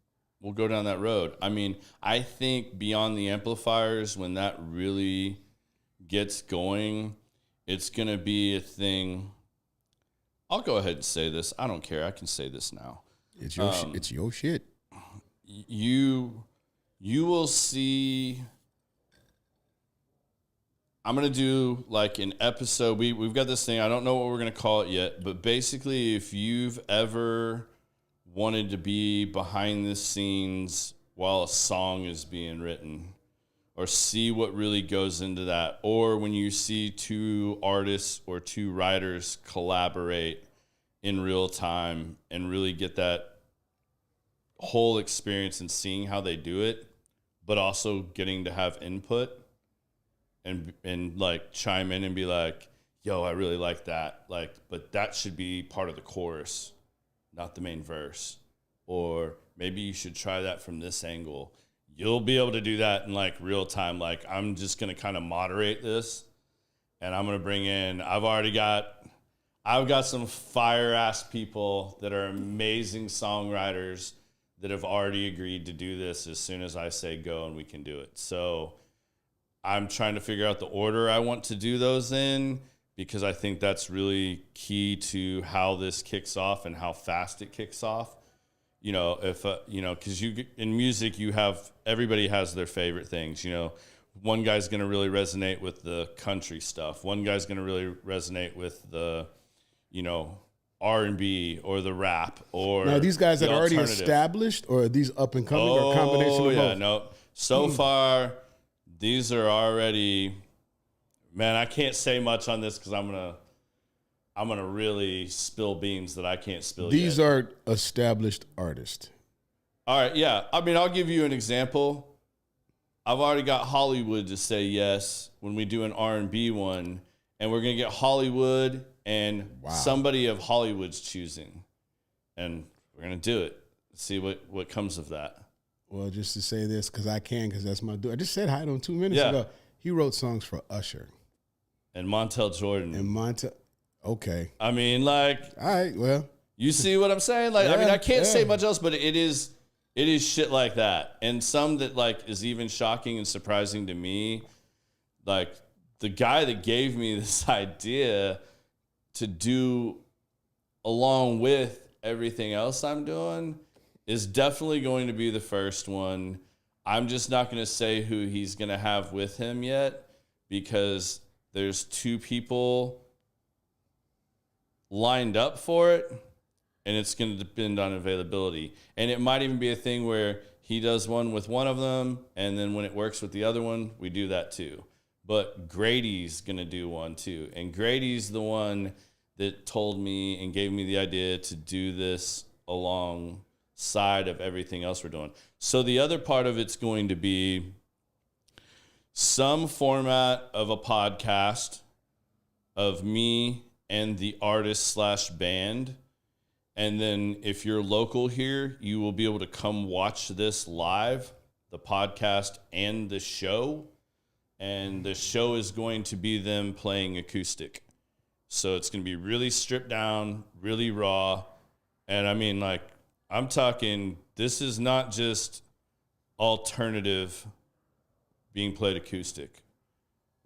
we'll go down that road. I mean, I think beyond the amplifiers, when that really gets going, it's going to be a thing. I'll go ahead and say this. I don't care. I can say this now. It's your shit. You will see. I'm going to do like an episode. We've got this thing. I don't know what we're going to call it yet, but basically if you've ever wanted to be behind the scenes while a song is being written, or see what really goes into that, or when you see two artists or two writers collaborate in real time and really get that whole experience and seeing how they do it, but also getting to have input and like chime in and be like, yo, I really like that. Like, but that should be part of the chorus, not the main verse. Or maybe you should try that from this angle. You'll be able to do that in like real time. Like, I'm just going to kind of moderate this, and I'm going to bring in, I've got some fire ass people that are amazing songwriters that have already agreed to do this as soon as I say go, and we can do it. So I'm trying to figure out the order I want to do those in, because I think that's really key to how this kicks off and how fast it kicks off. Because in music, everybody has their favorite things. One guy's going to really resonate with the country stuff. One guy's going to really resonate with the, R&B or the rap or now these guys that are already established, or are these up and coming, or a combination of both? No. So far, these are already. Man, I can't say much on this because I'm gonna really spill beans that I can't spill. These are established artists. All right, yeah. I mean, I'll give you an example. I've already got Hollywood to say yes when we do an R&B one, and we're gonna get Hollywood and somebody of Hollywood's choosing, and we're gonna do it. See what comes of that. Well, just to say this, because that's my dude. I just said hi to him 2 minutes ago. He wrote songs for Usher and Montel Jordan. Okay. I mean, like, all right. Well, you see what I'm saying? Like, I mean, I can't say much else, but it is shit like that, and some that like is even shocking and surprising to me. Like, the guy that gave me this idea to do along with everything else I'm doing is definitely going to be the first one. I'm just not going to say who he's going to have with him yet, because there's 2 people lined up for it, and it's going to depend on availability. And it might even be a thing where he does one with one of them, and then when it works with the other one, we do that too. But Grady's going to do one too. And Grady's the one that told me and gave me the idea to do this alongside of everything else we're doing. So the other part of it's going to be some format of a podcast of me and the artist / band. And then if you're local here, you will be able to come watch this live, the podcast and the show. And the show is going to be them playing acoustic. So it's going to be really stripped down, really raw. And I mean, like, I'm talking, this is not just alternative being played acoustic.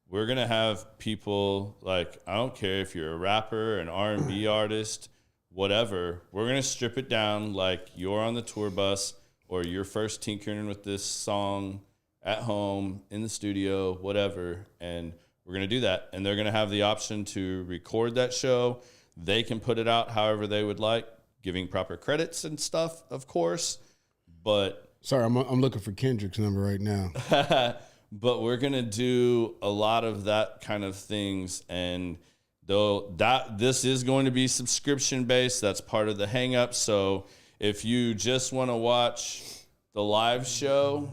We're going to have people, like, I don't care if you're a rapper, an R&B artist, whatever. We're going to strip it down like you're on the tour bus or you're first tinkering with this song at home, in the studio, whatever. And we're going to do that. And they're going to have the option to record that show. They can put it out however they would like, giving proper credits and stuff, of course. But sorry, I'm looking for Kendrick's number right now. But we're going to do a lot of that kind of things. And though this is going to be subscription based, that's part of the hang up. So if you just want to watch the live show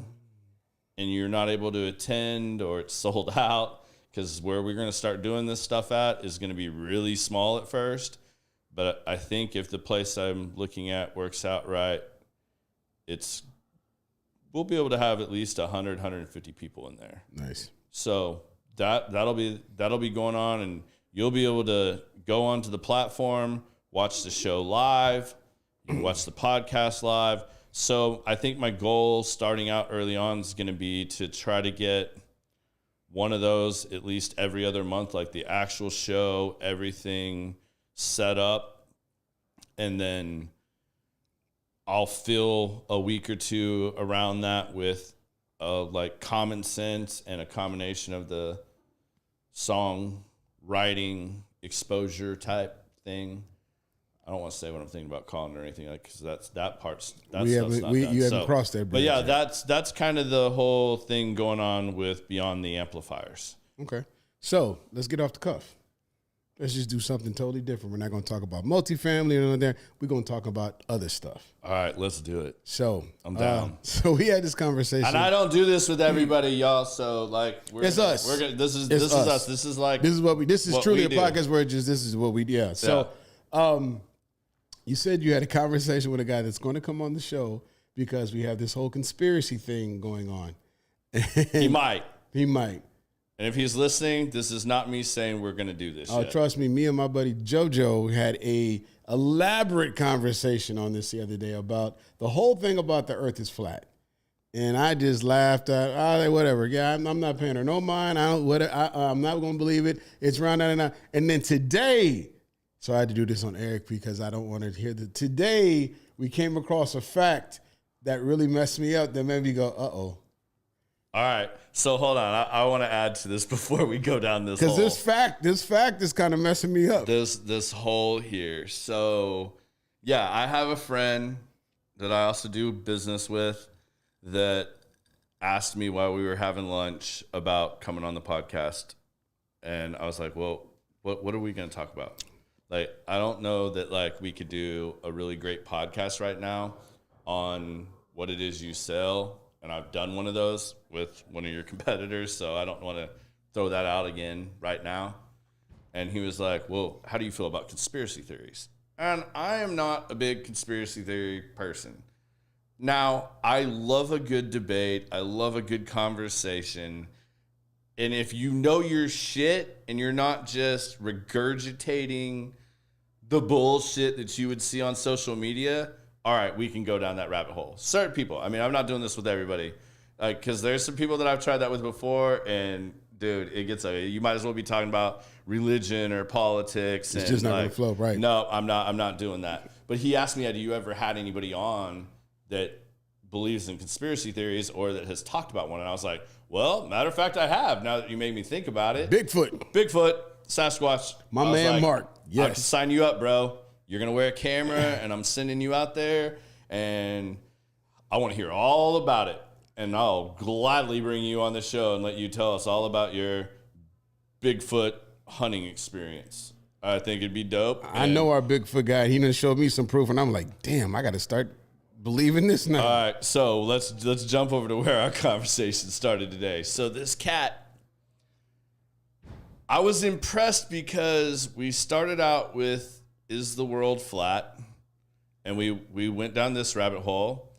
and you're not able to attend or it's sold out, because where we're going to start doing this stuff at is going to be really small at first. But I think if the place I'm looking at works out right, we'll be able to have at least 100, 150 people in there. Nice. So that'll be going on, and you'll be able to go onto the platform, watch the show live, you can watch the podcast live. So I think my goal starting out early on is going to be to try to get one of those at least every other month, like the actual show, everything set up, and then I'll fill a week or 2 around that with like common sense and a combination of the song writing exposure type thing. I don't want to say what I'm thinking about calling it or anything, like, because you haven't crossed that bridge. But yeah, that's kind of the whole thing going on with Beyond the Amplifiers. Okay, so let's get off the cuff. Let's just do something totally different. We're not going to talk about multifamily and all that. We're going to talk about other stuff. All right, let's do it. So I'm down. So we had this conversation, and I don't do this with everybody, y'all. So like, it's us. This is us. This is like this is truly a do. podcast where this is what we do. Yeah. So, you said you had a conversation with a guy that's going to come on the show because we have this whole conspiracy thing going on. He might. And if he's listening, this is not me saying we're going to do this. Trust me, me and my buddy JoJo had a elaborate conversation on this the other day about the whole thing about the earth is flat. And I just laughed at, whatever. Yeah, I'm not paying her no mind. I'm not going to believe it. It's round and then today, so I had to do this on Eric because I don't want to hear that. Today, we came across a fact that really messed me up that made me go, uh-oh. All right, so hold on. I want to add to this before we go down this hole. Because this fact is kind of messing me up. This hole here. So, yeah, I have a friend that I also do business with that asked me while we were having lunch about coming on the podcast. And I was like, well, what are we going to talk about? Like, I don't know that, like, we could do a really great podcast right now on what it is you sell. And I've done one of those with one of your competitors, so I don't want to throw that out again right now. And he was like, well, how do you feel about conspiracy theories? And I am not a big conspiracy theory person. Now, I love a good debate. I love a good conversation. And if you know your shit and you're not just regurgitating the bullshit that you would see on social media, all right, we can go down that rabbit hole. Certain people. I mean, I'm not doing this with everybody. Because there's some people that I've tried that with before, and, dude, it gets you might as well be talking about religion or politics. It's just not going to flow, right? No, I'm not doing that. But he asked me, have you ever had anybody on that believes in conspiracy theories or that has talked about one. And I was like, well, matter of fact, I have. Now that you made me think about it. Bigfoot, Sasquatch. My man like, Mark. Yes. I can sign you up, bro. You're going to wear a camera and I'm sending you out there and I want to hear all about it. And I'll gladly bring you on the show and let you tell us all about your Bigfoot hunting experience. I think it'd be dope. I know our Bigfoot guy. He done showed me some proof and I'm like, damn, I got to start believing this now. All right, so let's jump over to where our conversation started today. So this cat, I was impressed because we started out with, is the world flat? And we went down this rabbit hole.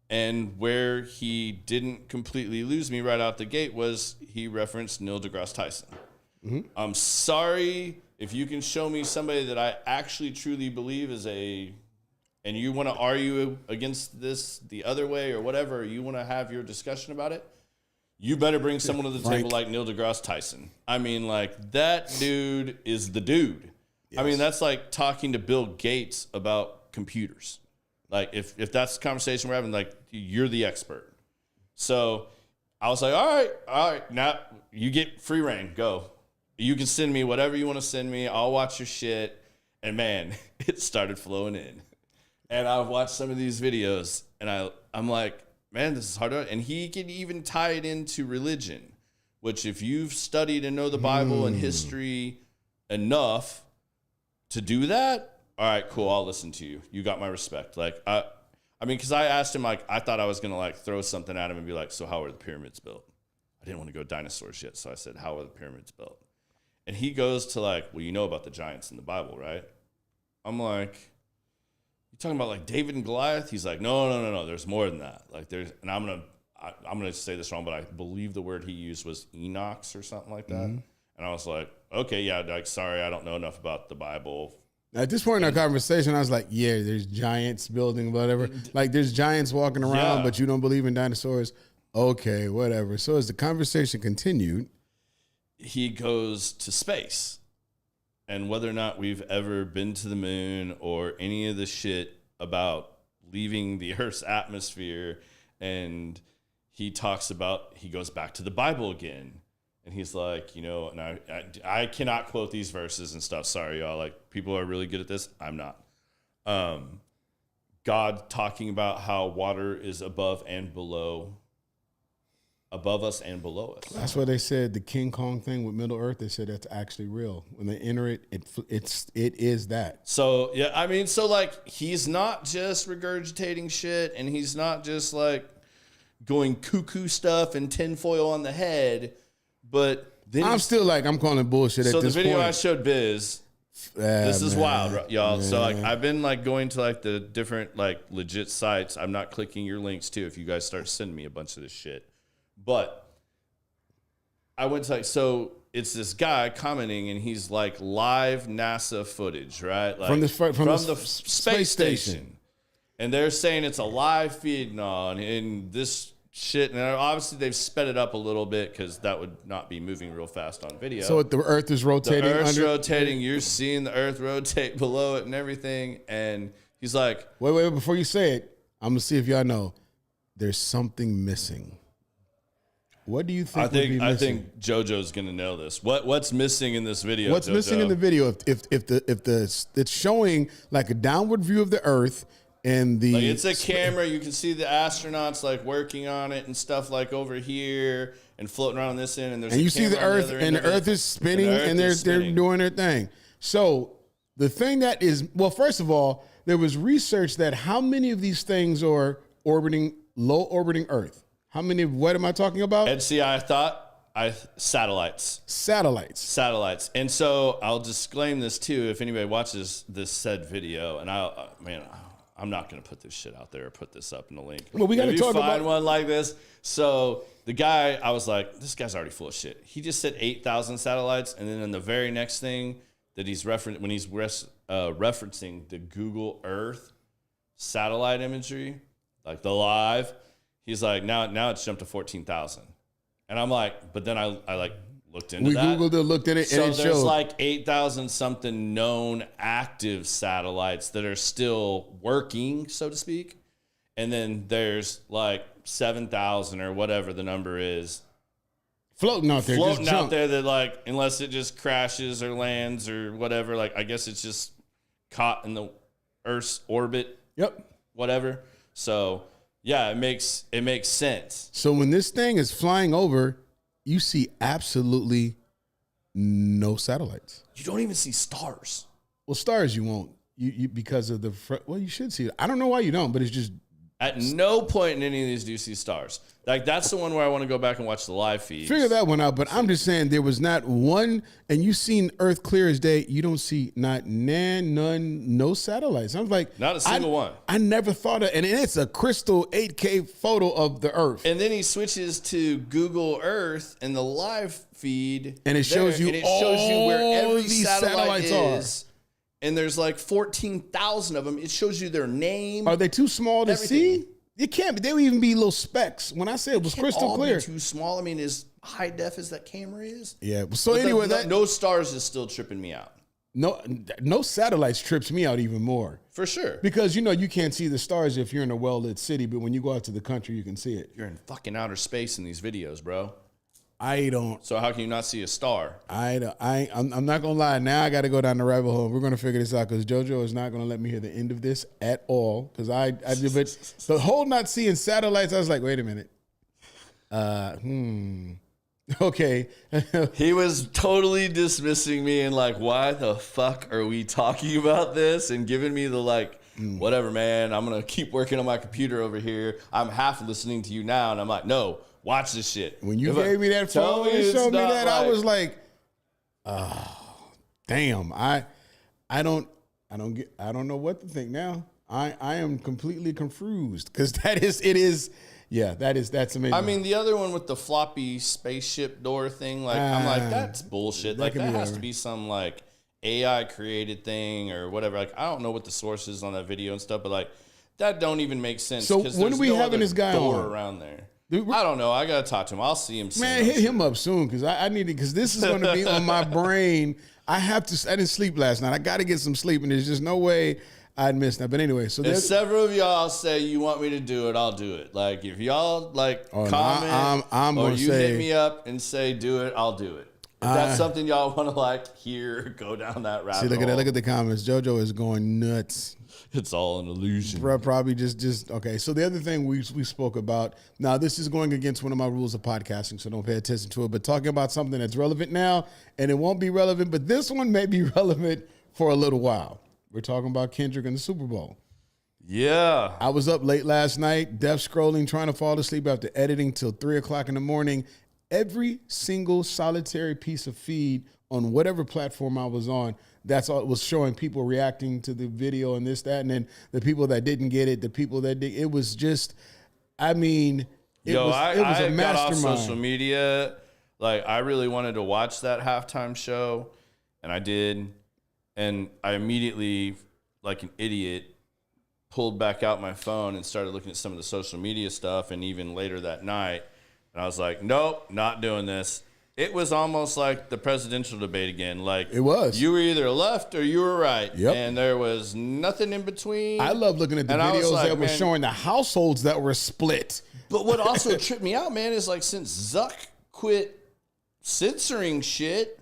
And where he didn't completely lose me right out the gate was he referenced Neil deGrasse Tyson. Mm-hmm. I'm sorry if you can show me somebody that I actually truly believe is and you want to argue against this the other way or whatever, you want to have your discussion about it, you better bring someone to the table like Neil deGrasse Tyson. I mean, like, that dude is the dude. Yes. I mean, that's like talking to Bill Gates about computers. Like, if that's the conversation we're having, like, you're the expert. So I was like, all right, now you get free reign, go. You can send me whatever you want to send me. I'll watch your shit. And man, it started flowing in. And I've watched some of these videos and I'm like, man, this is hard. And he can even tie it into religion, which if you've studied and know the Bible and history enough to do that, all right, cool, I'll listen to you. You got my respect. Like, I mean, because I asked him, like, I thought I was going to, like, throw something at him and be like, so how are the pyramids built? I didn't want to go dinosaurs yet, so I said, how are the pyramids built? And he goes to, like, well, you know about the giants in the Bible, right? I'm like, you talking about, like, David and Goliath? He's like, no, there's more than that. Like, and I'm gonna say this wrong, but I believe the word he used was Enochs or something like that. Mm-hmm. And I was like, okay, yeah, like, sorry, I don't know enough about the Bible. At this point in our conversation, I was like, yeah, there's giants building whatever. Like, there's giants walking around, but you don't believe in dinosaurs. Okay, whatever. So as the conversation continued, he goes to space. And whether or not we've ever been to the moon or any of the shit about leaving the Earth's atmosphere, and he goes back to the Bible again. And he's like, you know, and I cannot quote these verses and stuff. Sorry, y'all. Like, people are really good at this. I'm not. God talking about how water is above us and below us. That's what they said. The King Kong thing with Middle Earth, they said that's actually real. When they enter it, it is that. So, yeah, I mean, so, like, he's not just regurgitating shit, and he's not just, like, going cuckoo stuff and tinfoil on the head. But then I'm still like, I'm calling bullshit at this point. So the video I showed Biz, this is wild, y'all. Man. So, like, I've been, like, going to, like, the different, like, legit sites. I'm not clicking your links, too, if you guys start sending me a bunch of this shit. But I went to, like, so it's this guy commenting, and he's, like, live NASA footage, right? Like, from the space station. And they're saying it's a live feed and all, and this shit, and obviously they've sped it up a little bit because that would not be moving real fast on video. So the Earth is rotating. The Earth's rotating. You're seeing the Earth rotate below it and everything. And he's like, wait, before you say it, I'm gonna see if y'all know. There's something missing. What do you think? I think JoJo's gonna know this. What's missing in this video? What's missing in the video? If it's showing like a downward view of the Earth. And like, it's a camera. You can see the astronauts, like, working on it and stuff, like, over here and floating around on this end. And you see the Earth, and the Earth is spinning, and they're doing their thing. So the thing that is, well, first of all, there was research that how many of these things are low orbiting Earth? How many? What am I talking about? Satellites. Satellites. And so I'll disclaim this too. If anybody watches this said video, and I'm not going to put this shit out there or put this up in the link. Well, we got to talk about find one like this. So the guy, I was like, this guy's already full of shit. He just said 8,000 satellites, and then in the very next thing that he's referencing the Google Earth satellite imagery, like the live, he's like, now it's jumped to 14,000. And I'm like, but then I like looked into that. We Googled it, looked at it, and it showed. So there's like 8,000 something known active satellites that are still working, so to speak. and then there's like 7,000 or whatever the number is floating out there, floating just out junk. there that like, unless it just crashes or lands or whatever, like I guess it's just caught in the Earth's orbit. Yep. Whatever. So yeah, it makes sense. So when this thing is flying over, you see absolutely no satellites. You don't even see stars. Well, stars you won't. You because of the well, you should see it. I don't know why you don't, but it's just At no point in any of these do you see stars. Like, that's the one where I want to go back and watch the live feeds. figure that one out. But I'm just saying there was not one, and you've seen Earth clear as day. You don't see none, no satellites. I was like, Not a single one. I never thought of, and it's a crystal 8K photo of the Earth. And then he switches to Google Earth and the live feed. And it shows you and it shows you where all every these satellite satellites is. And there's like 14,000 of them. It shows you their name. Are they too small to Everything. see? You can't. They would even be little specks. When I said it was Can't crystal all clear. be too small. I mean, as high def as that camera is. Yeah. So But anyway, no stars is still tripping me out. no satellites trips me out even more. For sure. Because you can't see the stars if you're in a well-lit city, but when you go out to the country, you can see it. You're in fucking outer space in these videos, bro. I don't. So how can you not see a star? I'm not gonna lie. Now I got to go down the rabbit hole. We're gonna figure this out because JoJo is not gonna let me hear the end of this at all. Because I did, but the whole not seeing satellites, I was like, wait a minute. Okay. He was totally dismissing me and like, why the fuck are we talking about this? And giving me the like, whatever, man. I'm gonna keep working on my computer over here. I'm half listening to you now, and I'm like, no. Watch this shit. When you gave me that phone and showed me that, I was like, oh, damn. I don't know what to think now. I am completely confused because that's amazing. I mean, the other one with the floppy spaceship door thing, like, I'm like, that's bullshit. Like, that has to be some like AI created thing or whatever. Like, I don't know what the source is on that video and stuff, but like, that don't even make sense. So when are we having this guy door on? around there? I don't know. I gotta talk to him. I'll see him soon. Man, hit him up soon because I need it because this is going to be on my brain. I didn't sleep last night. I got to get some sleep, and there's just no way I'd miss that. But anyway, so if several of y'all say you want me to do it, I'll do it. Like if y'all like comment I'm or gonna you say, hit me up and say do it, I'll do it. If that's something y'all want to like hear, go down that rabbit see, look at hole. that. Look at the comments. JoJo is going nuts. It's all an illusion. Probably just okay. So the other thing we spoke about, now this is going against one of my rules of podcasting, so don't pay attention to it, but talking about something that's relevant now, and it won't be relevant, but this one may be relevant for a little while. We're talking about Kendrick and the Super Bowl. Yeah. I was up late last night, deaf scrolling, trying to fall asleep after editing till 3 o'clock in the morning. Every single solitary piece of feed on whatever platform I was on, that's all it was showing, people reacting to the video and this, that, and then the people that didn't get it, the people that did. It was just, I mean, it was a mastermind. Got off social media. Like, I really wanted to watch that halftime show, and I did. And I immediately, like an idiot, pulled back out my phone and started looking at some of the social media stuff, and even later that night. And I was like, nope, not doing this. It was almost like the presidential debate again. Like, it was. You were either left or you were right. Yep. And there was nothing in between. I love looking at the videos that were showing the households that were split. But what also tripped me out, man, is like since Zuck quit censoring shit,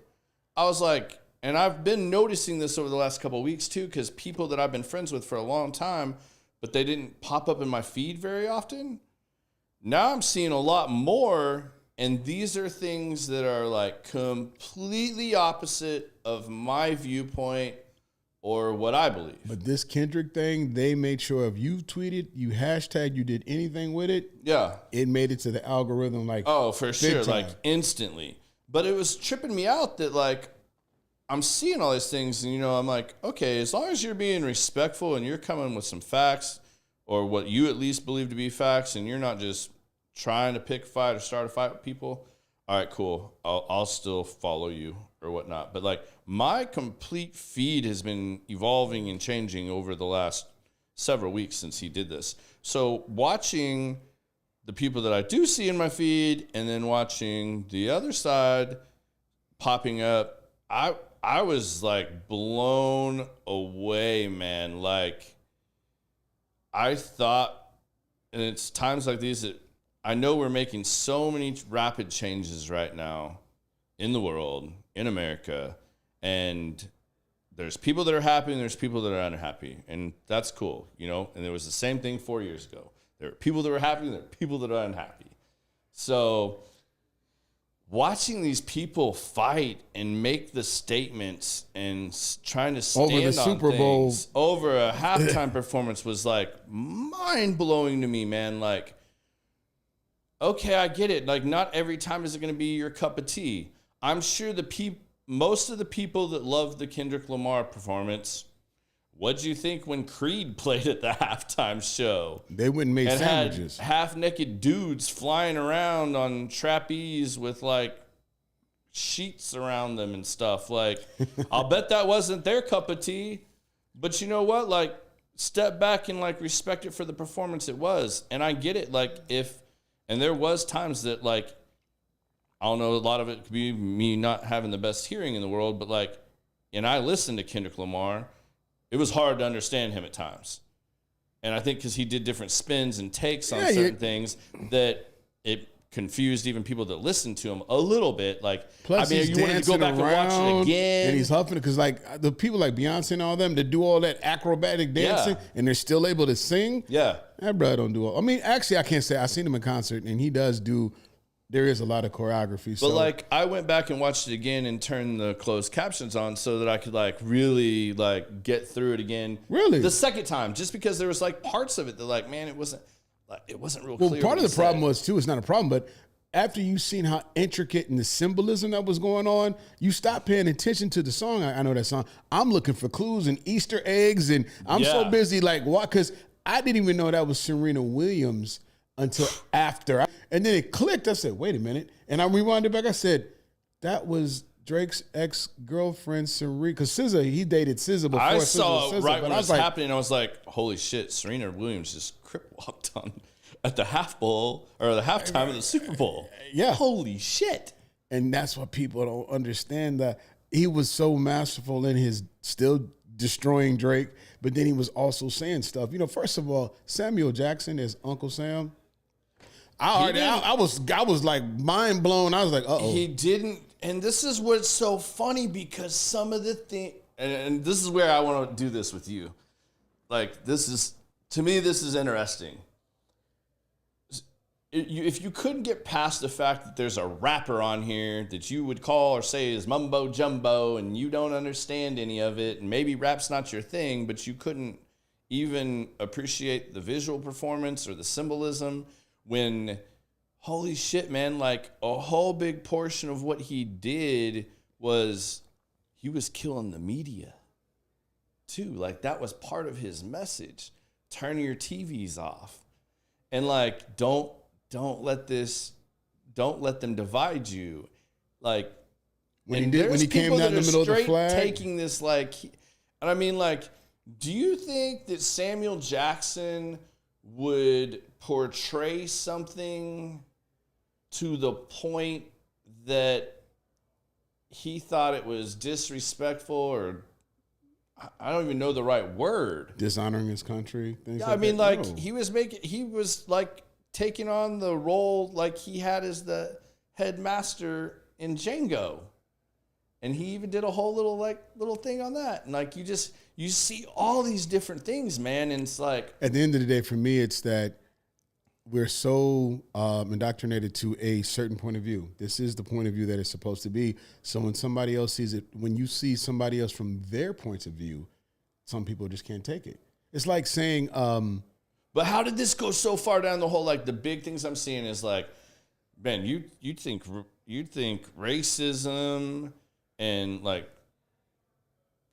I was like, and I've been noticing this over the last couple of weeks too, because people that I've been friends with for a long time, but they didn't pop up in my feed very often. Now I'm seeing a lot more. And these are things that are like completely opposite of my viewpoint or what I believe. But this Kendrick thing, they made sure if you tweeted, you hashtag, you did anything with it, yeah, it made it to the algorithm like for sure, time. like instantly. But it was tripping me out that like I'm seeing all these things, and I'm like, okay, as long as you're being respectful and you're coming with some facts or what you at least believe to be facts, and you're not just trying to pick a fight or start a fight with people, all right, cool. I'll still follow you or whatnot. But like my complete feed has been evolving and changing over the last several weeks since he did this. So watching the people that I do see in my feed and then watching the other side popping up, I was like blown away, man. Like I thought and it's times like these that I know we're making so many rapid changes right now in the world, in America, and there's people that are happy and there's people that are unhappy, and that's cool, you know. And there was the same thing 4 years ago. There are people that are happy and there are people that are unhappy. So watching these people fight and make the statements and trying to stand over the Super Bowl over a halftime performance was like mind blowing to me, man. Like, okay, I get it. Like, not every time is it going to be your cup of tea. I'm sure most of the people that loved the Kendrick Lamar performance, what'd you think when Creed played at the halftime show? They wouldn't make sandwiches. Had half-naked dudes flying around on trapeze with, like, sheets around them and stuff. Like, I'll bet that wasn't their cup of tea. But you know what? Like, step back and, like, respect it for the performance it was. And I get it. Like, and there was times that, like, I don't know, a lot of it could be me not having the best hearing in the world, but, like, and I listened to Kendrick Lamar, it was hard to understand him at times. And I think because he did different spins and takes on certain things that it confused even people that listened to him a little bit. Like, plus, I mean, you wanted to go back and watch it again. And he's huffing it because, like, the people like Beyonce and all them that do all that acrobatic dancing and they're still able to sing. Yeah. That brother don't do all. I mean, actually, I can't say. I've seen him in concert and he does do. There is a lot of choreography. But, like, I went back and watched it again and turned the closed captions on so that I could, like, really, like, get through it again. Really? The second time, just because there was, like, parts of it that, like, man, it wasn't real clear. Well, part of the problem was, too, it's not a problem, but after you've seen how intricate and the symbolism that was going on, you stop paying attention to the song. I know that song. I'm looking for clues and Easter eggs, and I'm so busy, like, what? Because I didn't even know that was Serena Williams until after. And then it clicked. I said, wait a minute. And I rewound it back. I said, that was Drake's ex-girlfriend, Serena. Because SZA, he dated SZA before. I saw SZA, it right when it was like, happening. I was like, holy shit, Serena Williams just crip walked on at the halftime of the Super Bowl. Yeah. Holy shit. And that's what people don't understand, that he was so masterful in his still destroying Drake, but then he was also saying stuff. You know, first of all, Samuel Jackson as Uncle Sam. I was like mind blown. I was like, uh-oh. He didn't, and this is what's so funny because some of the thing, and this is where I want to do this with you. Like, to me, this is interesting. If you couldn't get past the fact that there's a rapper on here that you would call or say is mumbo jumbo and you don't understand any of it, and maybe rap's not your thing, but you couldn't even appreciate the visual performance or the symbolism, when, holy shit, man, like, a whole big portion of what he did was he was killing the media too. Like, that was part of his message. Turn your TVs off. And, like, don't let them divide you. Like, when he came down the middle of the flag, taking this, like, and I mean, like, do you think that Samuel Jackson would portray something to the point that he thought it was disrespectful, or I don't even know the right word, dishonoring his country? Yeah, I mean, like, he was like taking on the role like he had as the headmaster in Django. And he even did a whole little thing on that. And, like, you see all these different things, man. And it's like, at the end of the day, for me, it's that we're so indoctrinated to a certain point of view. This is the point of view that it's supposed to be. So when somebody else sees it, when you see somebody else from their point of view, some people just can't take it. It's like saying, but how did this go so far down the whole, like, the big things I'm seeing is like, man, you'd think racism and, like,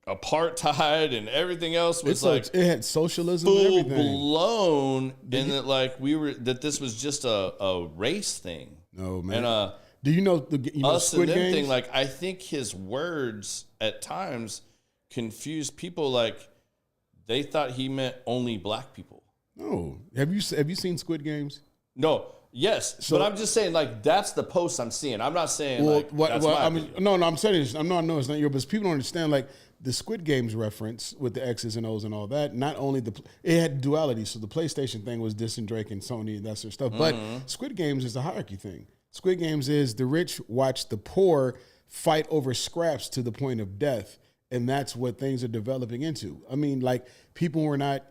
apartheid and everything else was it had socialism and full everything blown, and that this was just a race thing. No, man. And do you know us Squid and them Games thing? Like, I think his words at times confused people. Like, they thought he meant only black people. No, have you seen Squid Games? No. Yes, so, but I'm just saying, like, that's the post I'm seeing. I'm not saying, well, like, that's my opinion. no, I'm saying this. No, it's not yours, but people don't understand, like, the Squid Games reference with the X's and O's and all that, not only it had duality. So the PlayStation thing was dissing Drake and Sony and that sort of stuff. But Squid Games is a hierarchy thing. Squid Games is the rich watch the poor fight over scraps to the point of death. And that's what things are developing into. I mean, like, people were not,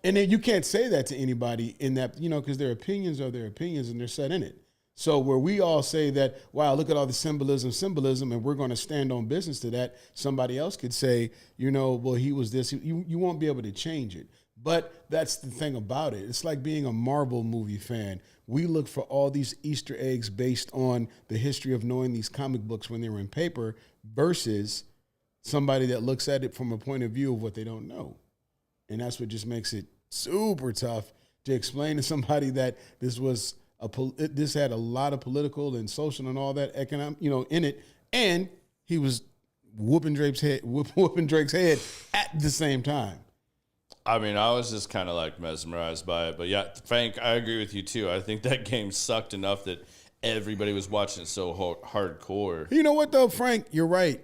and then you can't say that to anybody in that, because their opinions are their opinions and they're set in it. So where we all say that, wow, look at all the symbolism, and we're going to stand on business to that, somebody else could say, well, he was this. You won't be able to change it. But that's the thing about it. It's like being a Marvel movie fan. We look for all these Easter eggs based on the history of knowing these comic books when they were in paper versus somebody that looks at it from a point of view of what they don't know. And that's what just makes it super tough to explain to somebody that this had a lot of political and social and all that economic, in it. And he was whooping Drake's head at the same time. I mean, I was just kind of like mesmerized by it. But yeah, Frank, I agree with you too. I think that game sucked enough that everybody was watching it so hardcore. You know what though, Frank? You're right.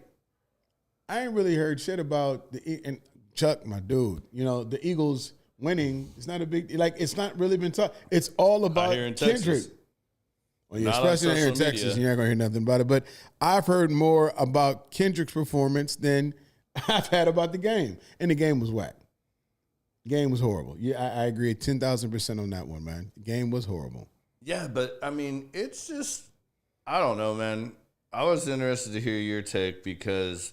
I ain't really heard shit about and Chuck, my dude. The Eagles winning. It's not a big, it's not really been talked. It's all about here in Kendrick. Texas. Well, yeah, especially here in Texas, you're not gonna hear nothing about it. But I've heard more about Kendrick's performance than I've had about the game, and the game was whack. The game was horrible. Yeah, I agree 10,000% on that one, man. The game was horrible. Yeah, but I mean, it's just, I don't know, man. I was interested to hear your take because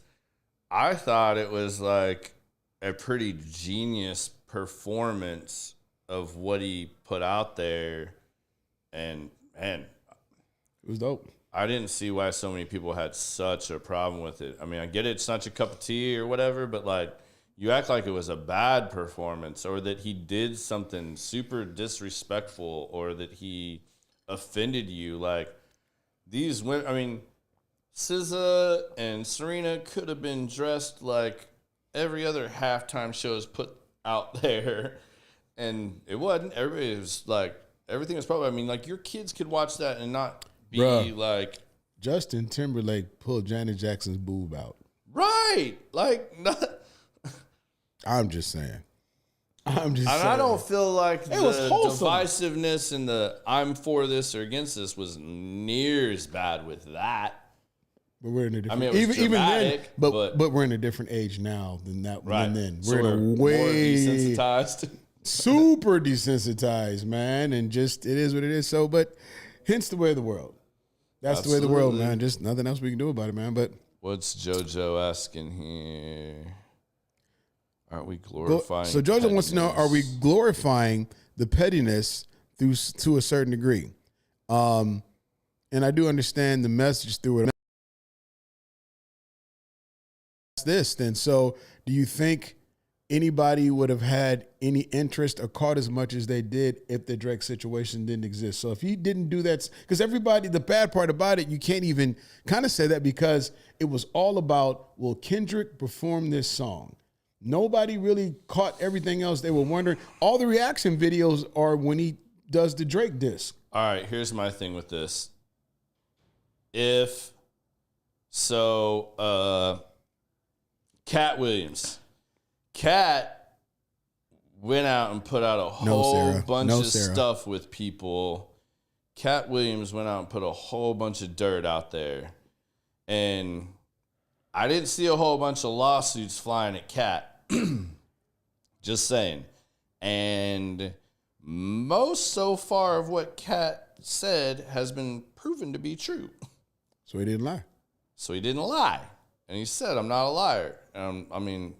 I thought it was like a pretty genius performance of what he put out there. And man, it was dope. I didn't see why so many people had such a problem with it. I mean, I get it, it's not your cup of tea or whatever, but like, you act like it was a bad performance or that he did something super disrespectful or that he offended you. Like, these women, I mean, SZA and Serena could have been dressed like every other halftime show is put out there, and it wasn't. Everybody was like, everything was probably, I mean, like, your kids could watch that and not be like. Justin Timberlake pulled Janet Jackson's boob out. Right. Like, not. I'm just saying. I don't feel like the wholesome. divisiveness and the I'm for this or against this was near as bad with that. But we're in a different. I mean, it was dramatic, but we're in a different age now than that. Right. Than then. So we're in a more desensitized. Super desensitized, man, and just it is what it is. So, but hence the way of the world. That's the way of the world, man. Just nothing else we can do about it, man. But what's JoJo asking here? Aren't we glorifying? So JoJo wants to know: are we glorifying the pettiness to a certain degree? And I do understand the message through it. This then. So, do you think anybody would have had any interest or caught as much as they did if the Drake situation didn't exist? So, if he didn't do that, because everybody, the bad part about it, you can't even kind of say that because it was all about, will Kendrick perform this song? Nobody really caught everything else. They were wondering. All the reaction videos are when he does the Drake disc. All right, here's my thing with this. Cat Williams. Cat went out and put out a whole bunch of stuff with people. Cat Williams went out and put a whole bunch of dirt out there. And I didn't see a whole bunch of lawsuits flying at Cat. Just saying. And most so far of what Cat said has been proven to be true. So he didn't lie. And he said, I'm not a liar. I mean,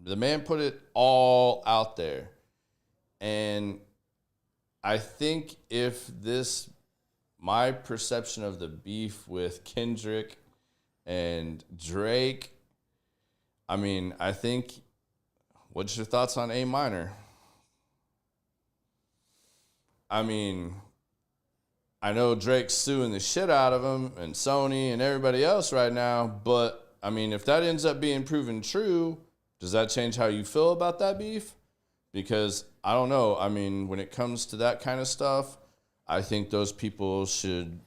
the man put it all out there. And I think if my perception of the beef with Kendrick and Drake, I mean, I think, what's your thoughts on A minor? I mean, I know Drake's suing the shit out of him and Sony and everybody else right now, but I mean, if that ends up being proven true, does that change how you feel about that beef? Because I don't know. I mean, when it comes to that kind of stuff, I think those people should,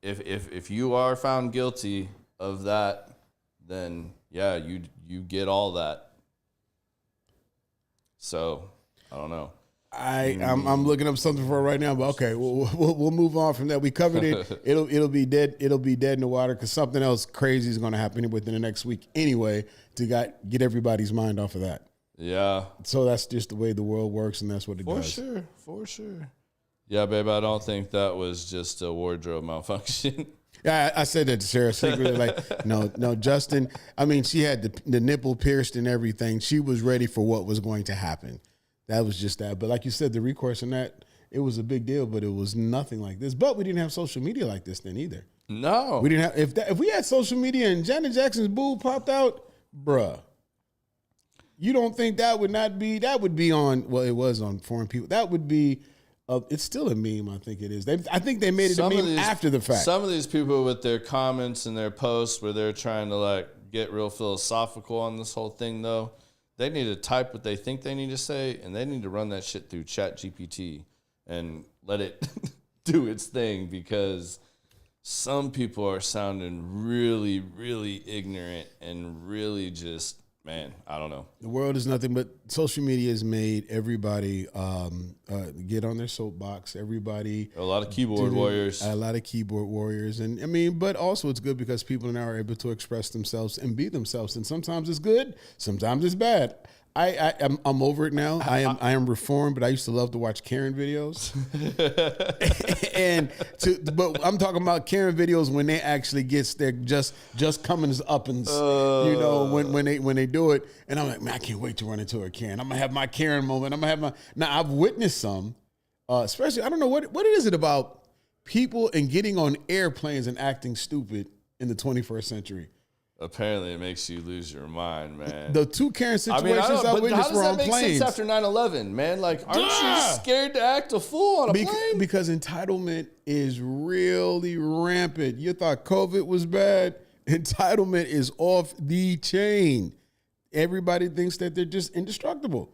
if you are found guilty of that, then yeah, you get all that. So I don't know. I'm looking up something for it right now, but okay, we'll move on from that. We covered it. It'll be dead. It'll be dead in the water because something else crazy is going to happen within the next week anyway to get everybody's mind off of that. Yeah. So that's just the way the world works, and that's what it does. For sure. Yeah, babe, I don't think that was just a wardrobe malfunction. Yeah, I said that to Sarah secretly. Like, no, Justin. I mean, she had the nipple pierced and everything. She was ready for what was going to happen. That was just that. But like you said, the recourse in that, it was a big deal, but it was nothing like this. But we didn't have social media like this then either. No. We didn't have, if we had social media and Janet Jackson's boob popped out, bruh, you don't think that would be on, well, it was on foreign people. That would be, it's still a meme, I think it is. I think they made it a meme after the fact. Some of these people with their comments and their posts where they're trying to like get real philosophical on this whole thing though, they need to type what they think they need to say, and they need to run that shit through ChatGPT and let it do its thing, because some people are sounding really, really ignorant and really just, man, I don't know. The world is nothing but social media has made everybody get on their soapbox. Everybody. A lot of keyboard warriors. A lot of keyboard warriors. And I mean, but also it's good because people now are able to express themselves and be themselves. And sometimes it's good, sometimes it's bad. I'm over it now. I am reformed, but I used to love to watch Karen videos. But I'm talking about Karen videos when they actually gets their just coming up and when they do it, and I'm like, man, I can't wait to run into a Karen. I'm gonna have my Karen moment. Now I've witnessed some, especially I don't know what it is about people and getting on airplanes and acting stupid in the 21st century. Apparently, it makes you lose your mind, man. The two Karen situations I witnessed were on planes. How does that make sense after 9/11, man? Like, aren't you scared to act a fool on a plane? Because entitlement is really rampant. You thought COVID was bad. Entitlement is off the chain. Everybody thinks that they're just indestructible.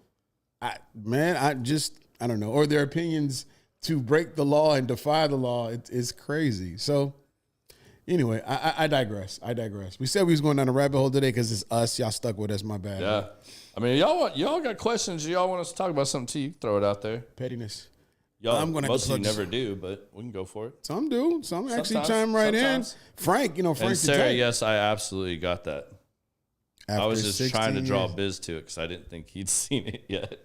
I don't know. Or their opinions to break the law and defy the law. It's crazy. So, anyway, I digress. We said we was going down a rabbit hole today because it's us. Y'all stuck with us. My bad. Yeah. I mean, y'all got questions. Y'all want us to talk about something too? You can throw it out there. Pettiness. Y'all, most of you never do, but we can go for it. Some do. Some actually chime right in. Frank, Frank. And Sarah, yes, I absolutely got that. I was just trying to draw Biz to it because I didn't think he'd seen it yet.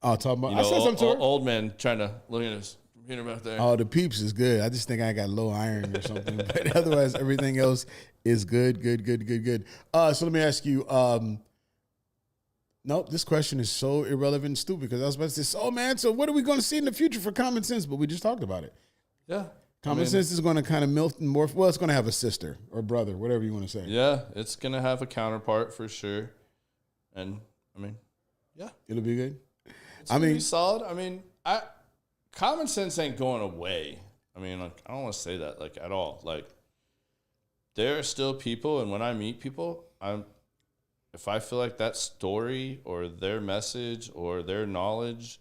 Oh, talking about, I said something to her. Old man trying to look at his computer back there. Oh, the peeps is good. I just think I got low iron or something. But otherwise, everything else is good. So let me ask you, nope, this question is so irrelevant and stupid because I was about to say, so what are we going to see in the future for common sense? But we just talked about it. Yeah. Common sense is going to kind of morph. Well, it's going to have a sister or brother, whatever you want to say. Yeah, it's going to have a counterpart for sure. And, yeah. It'll be good. It's going to be solid. Common sense ain't going away. I don't want to say that, at all. There are still people, and when I meet people, if I feel like that story or their message or their knowledge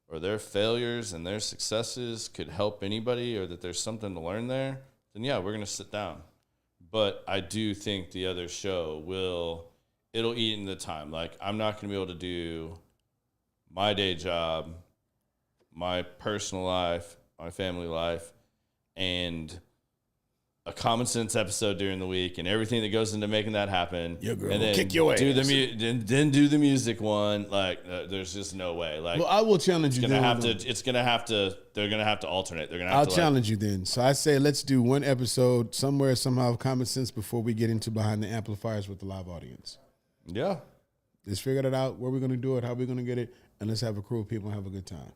or their failures and their successes could help anybody or that there's something to learn there, then yeah, we're going to sit down. But I do think the other show it'll eat into the time. I'm not going to be able to do my day job, my personal life, my family life, and a common sense episode during the week and everything that goes into making that happen. Your girl and then kick your ass. Then do the music one. There's just no way. Well, I will challenge you. They're gonna have to alternate. I'll challenge you then. So I say let's do one episode somewhere, somehow of common sense before we get into behind the amplifiers with the live audience. Yeah. Let's figure that out, where we're going to do it, how we're going to get it, and let's have a crew of people and have a good time.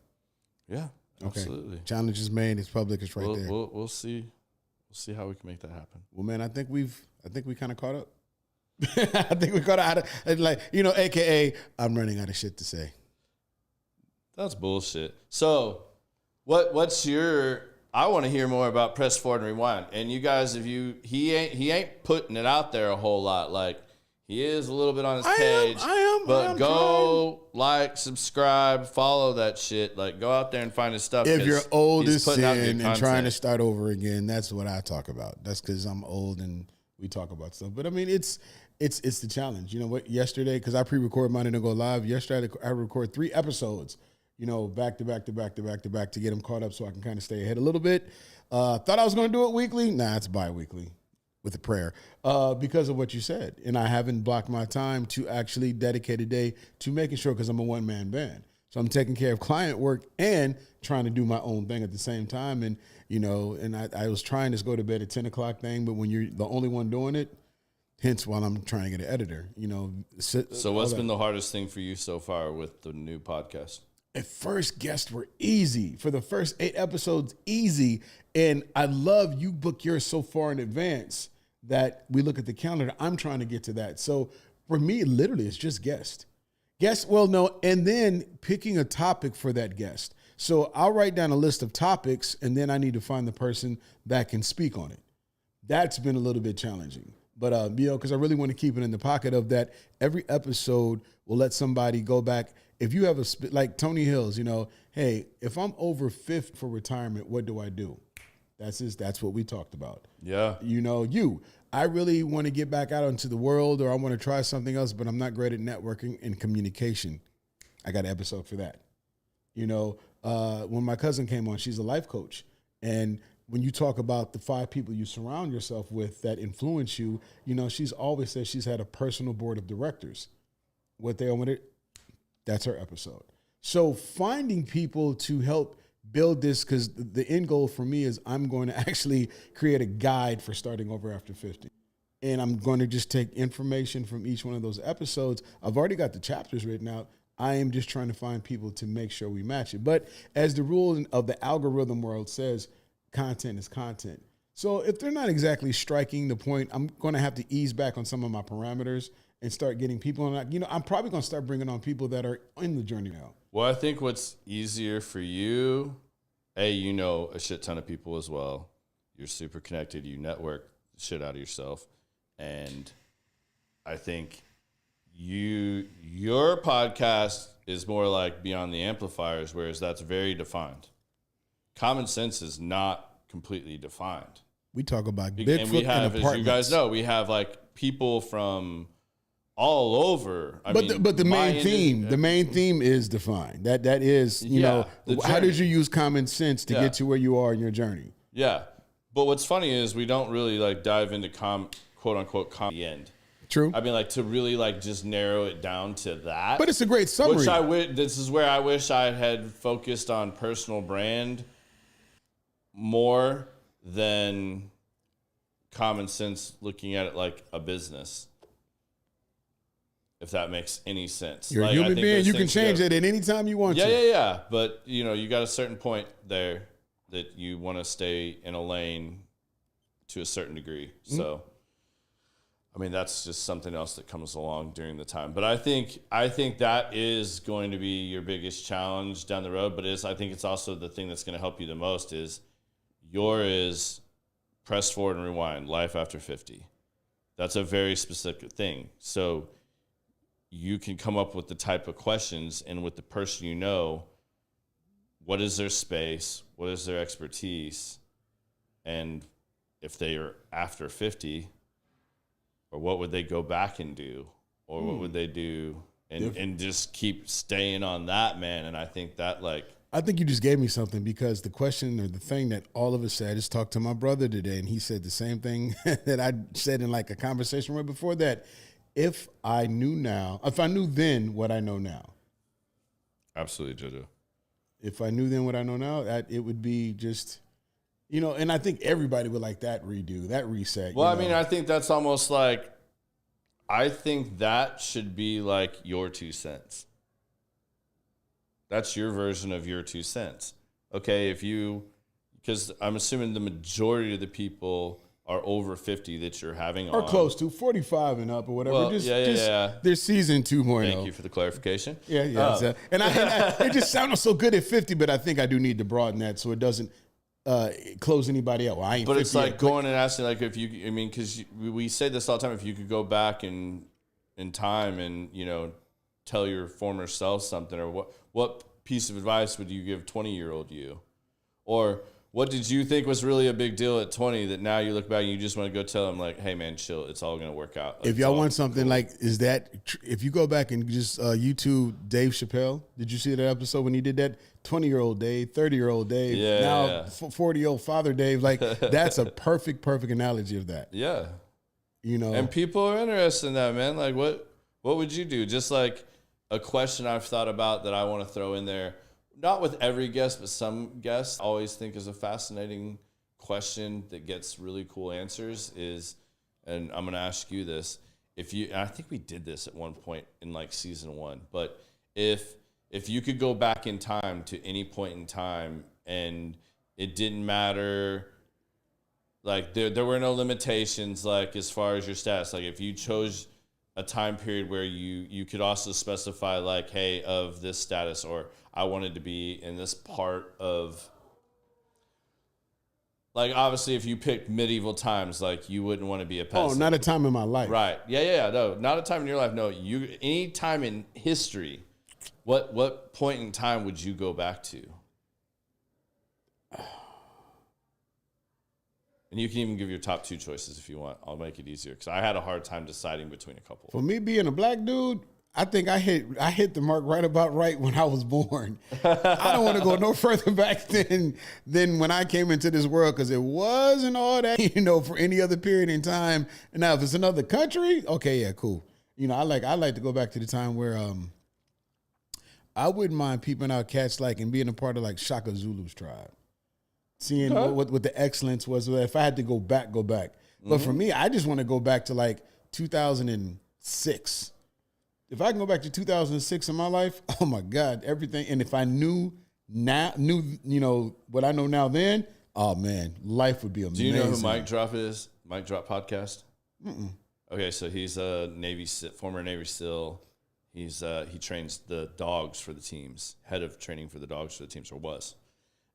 Yeah, absolutely. Challenge is made. It's public. It's right there. We'll see. We'll see how we can make that happen. Well, man, I think we kind of caught up. I think we caught out of, AKA, I'm running out of shit to say. That's bullshit. So what's your, I want to hear more about Press Forward and Rewind. And you guys, he ain't putting it out there a whole lot. He is a little bit on his page. I am go trying. Subscribe, follow that shit. Go out there and find his stuff. If you're old as sin and trying to start over again, that's what I talk about. That's because I'm old and we talk about stuff. But it's the challenge. You know what? Yesterday, because I pre-record mine and then go live. Yesterday, I record 3 episodes. You know, back to back to back to back to back to get them caught up, so I can kind of stay ahead a little bit. Thought I was going to do it weekly. Nah, it's bi-weekly with a prayer because of what you said, and I haven't blocked my time to actually dedicate a day to making sure, because I'm a one-man band. So I'm taking care of client work and trying to do my own thing at the same time. And, you know, and I was trying this go to bed at 10 o'clock thing, but when you're the only one doing it, hence why I'm trying to get an editor, you know. So what's been the hardest thing for you so far with the new podcast? At first, guests were easy. For the first 8 episodes, easy. And I love you book yours so far in advance that we look at the calendar. I'm trying to get to that. So for me, literally, it's just guest. Guest, well, no, and then picking a topic for that guest. So I'll write down a list of topics, and then I need to find the person that can speak on it. That's been a little bit challenging. But, you know, because I really want to keep it in the pocket of that every episode will let somebody go back. If you have like Tony Hills, you know, hey, if I'm over 50 for retirement, what do I do? That's what we talked about. Yeah. You know, I really want to get back out into the world, or I want to try something else, but I'm not great at networking and communication. I got an episode for that. You know, when my cousin came on, she's a life coach. And when you talk about the 5 people you surround yourself with that influence you, you know, she's always said she's had a personal board of directors. What they wanted, that's her episode. So finding people to help build this, because the end goal for me is I'm going to actually create a guide for starting over after 50. And I'm going to just take information from each one of those episodes. I've already got the chapters written out. I am just trying to find people to make sure we match it. But as the rule of the algorithm world says, content is content. So if they're not exactly striking the point, I'm going to have to ease back on some of my parameters and start getting people on. You know, I'm probably going to start bringing on people that are in the journey now. Well, I think what's easier for you, you know a shit ton of people as well. You're super connected. You network the shit out of yourself. And I think your podcast is more like Beyond the Amplifiers, whereas that's very defined. Common sense is not completely defined. We talk about Bigfoot and we have, and as you guys know, we have like people from all over. But the main theme is defined. That is, you know, how did you use common sense to get to where you are in your journey? Yeah. But what's funny is we don't really like dive into quote unquote the end. True. I mean, like to really like just narrow it down to that. But it's a great summary. This is where I wish I had focused on personal brand more than common sense, looking at it like a business. If that makes any sense. You're a human being. You can change it at any time you want to. Yeah. But, you know, you got a certain point there that you want to stay in a lane to a certain degree. Mm-hmm. So, I mean, that's just something else that comes along during the time. But I think that is going to be your biggest challenge down the road. But I think it's also the thing that's going to help you the most is press forward and rewind, life after 50. That's a very specific thing. So you can come up with the type of questions, and with the person you know, what is their space, what is their expertise, and if they are after 50, or what would they go back and do, or what would they do, and just keep staying on that, man. And I think that I think you just gave me something, because the question or the thing that all of us said is talked to my brother today, and he said the same thing that I said in like a conversation right before that. If I knew then what I know now. Absolutely, JoJo. If I knew then what I know now, it would be just, you know, and I think everybody would like that redo, that reset. Well, I mean, I think that's almost like, I think that should be like your 2 cents. That's your version of your 2 cents. Okay, because I'm assuming the majority of the people are over 50 that you're having or close to 45 and up or whatever. Well, There's season 2.0. Thank you for the clarification. Yeah. And it just sounded so good at 50, but I think I do need to broaden that so it doesn't close anybody out. Well, I ain't. But it's like going and asking, like, because we say this all the time. If you could go back in time and, you know, tell your former self something, or what piece of advice would you give 20-year-old you, or What did you think was really a big deal at 20 that now you look back and you just want to go tell them like, hey man, chill, it's all going to work out. Like, if y'all want something cool. Like, is that, if you go back and just YouTube Dave Chappelle, did you see that episode when he did that? 20-year-old Dave, 30-year-old Dave, now 40-year-old father Dave. Like, that's a perfect analogy of that. Yeah. You know, and people are interested in that, man. Like, what would you do? Just like a question I've thought about that I want to throw in there. Not with every guest, but some guests I always think is a fascinating question that gets really cool answers is, and I'm going to ask you this, and I think we did this at one point in like season 1, but if you could go back in time to any point in time and it didn't matter, like there were no limitations, like as far as your stats, like if you chose a time period where you could also specify like, hey, of this status, or I wanted to be in this part of, like, obviously if you picked medieval times, like you wouldn't want to be a peasant. Oh, not a time in my life. Right. Yeah. No, not a time in your life. No, any time in history, what point in time would you go back to? And you can even give your top 2 choices if you want. I'll make it easier because I had a hard time deciding between a couple. For me being a black dude, I think I hit the mark right when I was born. I don't want to go no further back than when I came into this world because it wasn't all that, for any other period in time. And now if it's another country, okay, yeah, cool. I like to go back to the time where I wouldn't mind peeping out cats like and being a part of like Shaka Zulu's tribe. Seeing what the excellence was. If I had to go back. But for me, I just want to go back to like 2006. If I can go back to 2006 in my life, oh my God, everything. And if I knew what I know now then, oh man, life would be amazing. Do you know who Mike Drop is? Mike Drop podcast? Mm-mm. Okay, so he's a former Navy SEAL. He trains the dogs for the teams, head of training for the dogs for the teams, or was.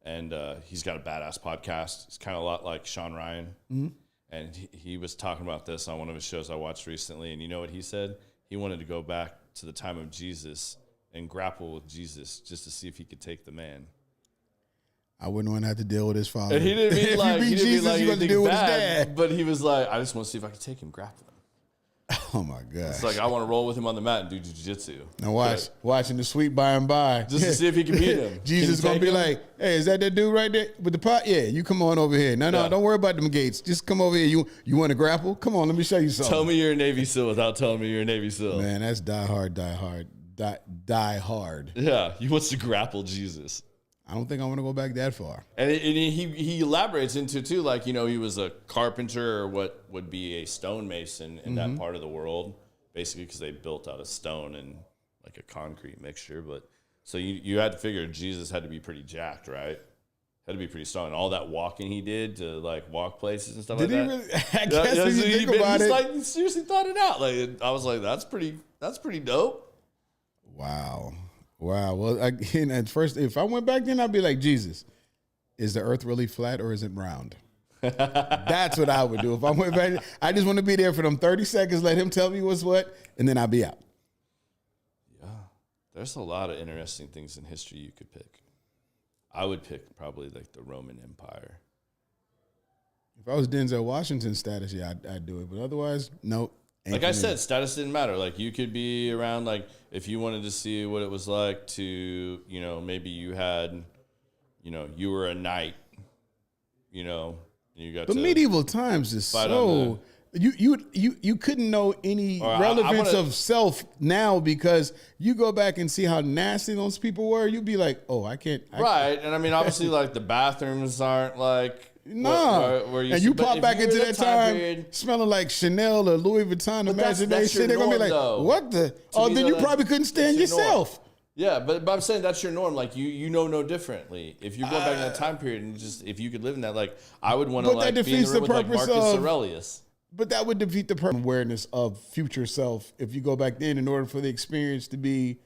And he's got a badass podcast. It's kind of a lot like Sean Ryan. Mm-hmm. And he was talking about this on one of his shows I watched recently. And you know what he said? He wanted to go back to the time of Jesus and grapple with Jesus just to see if he could take the man. I wouldn't want to have to deal with his father. And he didn't mean like, he didn't mean like anything bad, but he was like, I just want to see if I could take him grappling. Oh my God! It's like I want to roll with him on the mat and do jiu-jitsu. Now watching the sweet by and by, just to see if he can beat him. Jesus is gonna be like, "Hey, is that dude right there with the pot? Yeah, you come on over here. No, don't worry about them gates. Just come over here. You want to grapple? Come on, let me show you something. Tell me you're a Navy SEAL without telling me you're a Navy SEAL. Man, that's die hard. Yeah, he wants to grapple Jesus. I don't think I want to go back that far. And he elaborates into too, like, he was a carpenter or what would be a stonemason in that part of the world, basically because they built out of stone and like a concrete mixture. But so you had to figure Jesus had to be pretty jacked, right? Had to be pretty strong. And all that walking he did to like walk places and stuff like that. Really? I guess when you think about it. Like, he seriously thought it out. Like, I was like, that's pretty dope. Wow. Well, again, at first, if I went back then, I'd be like, Jesus, is the earth really flat or is it round? That's what I would do. If I went back, I just want to be there for them 30 seconds, let him tell me what's what, and then I'll be out. Yeah. There's a lot of interesting things in history you could pick. I would pick probably like the Roman Empire. If I was Denzel Washington status, yeah, I'd do it. But otherwise, nope. Like I said, status didn't matter. Like you could be around, like if you wanted to see what it was like to, maybe you had, you were a knight, you got. But medieval times is so you couldn't know any relevance of self now because you go back and see how nasty those people were. You'd be like, oh, I can't. Right, and I mean, obviously, like the bathrooms aren't like. No, and you pop back into that time smelling like Chanel or Louis Vuitton imagination. They're gonna be like, "What the?" Then you probably couldn't stand yourself. Yeah, but I'm saying that's your norm. Like you know no differently. If you go back in that time period and just if you could live in that, like I would want to like be in the room with like Marcus Aurelius. But that would defeat the purpose awareness of future self if you go back then in order for the experience to be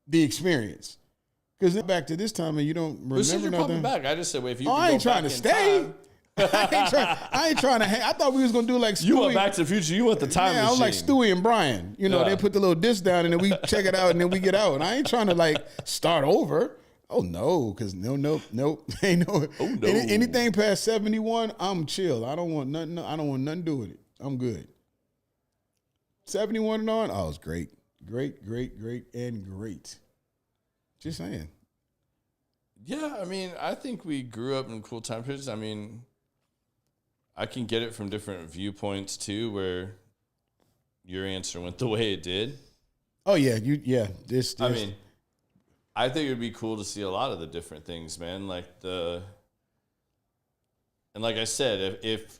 the experience. Because back to this time and you don't remember nothing. You're popping back. I just said, if you I ain't trying to stay. I ain't trying to hang. I thought we was going to do like Stewie. You went Back to the Future. You want the time machine. I was like Stewie and Brian. They put the little disc down and then we check it out and then we get out. And I ain't trying to like start over. Oh no, because nope. Ain't no. Oh, no. Anything past 71, I'm chill. I don't want nothing. I don't want nothing to do with it. I'm good. 71 and on, oh, it's great. Great, and great. Just saying. Yeah, I mean, I think we grew up in cool time periods. I mean, I can get it from different viewpoints too, where your answer went the way it did. Oh yeah, This. I mean, I think it would be cool to see a lot of the different things, man. And like I said, if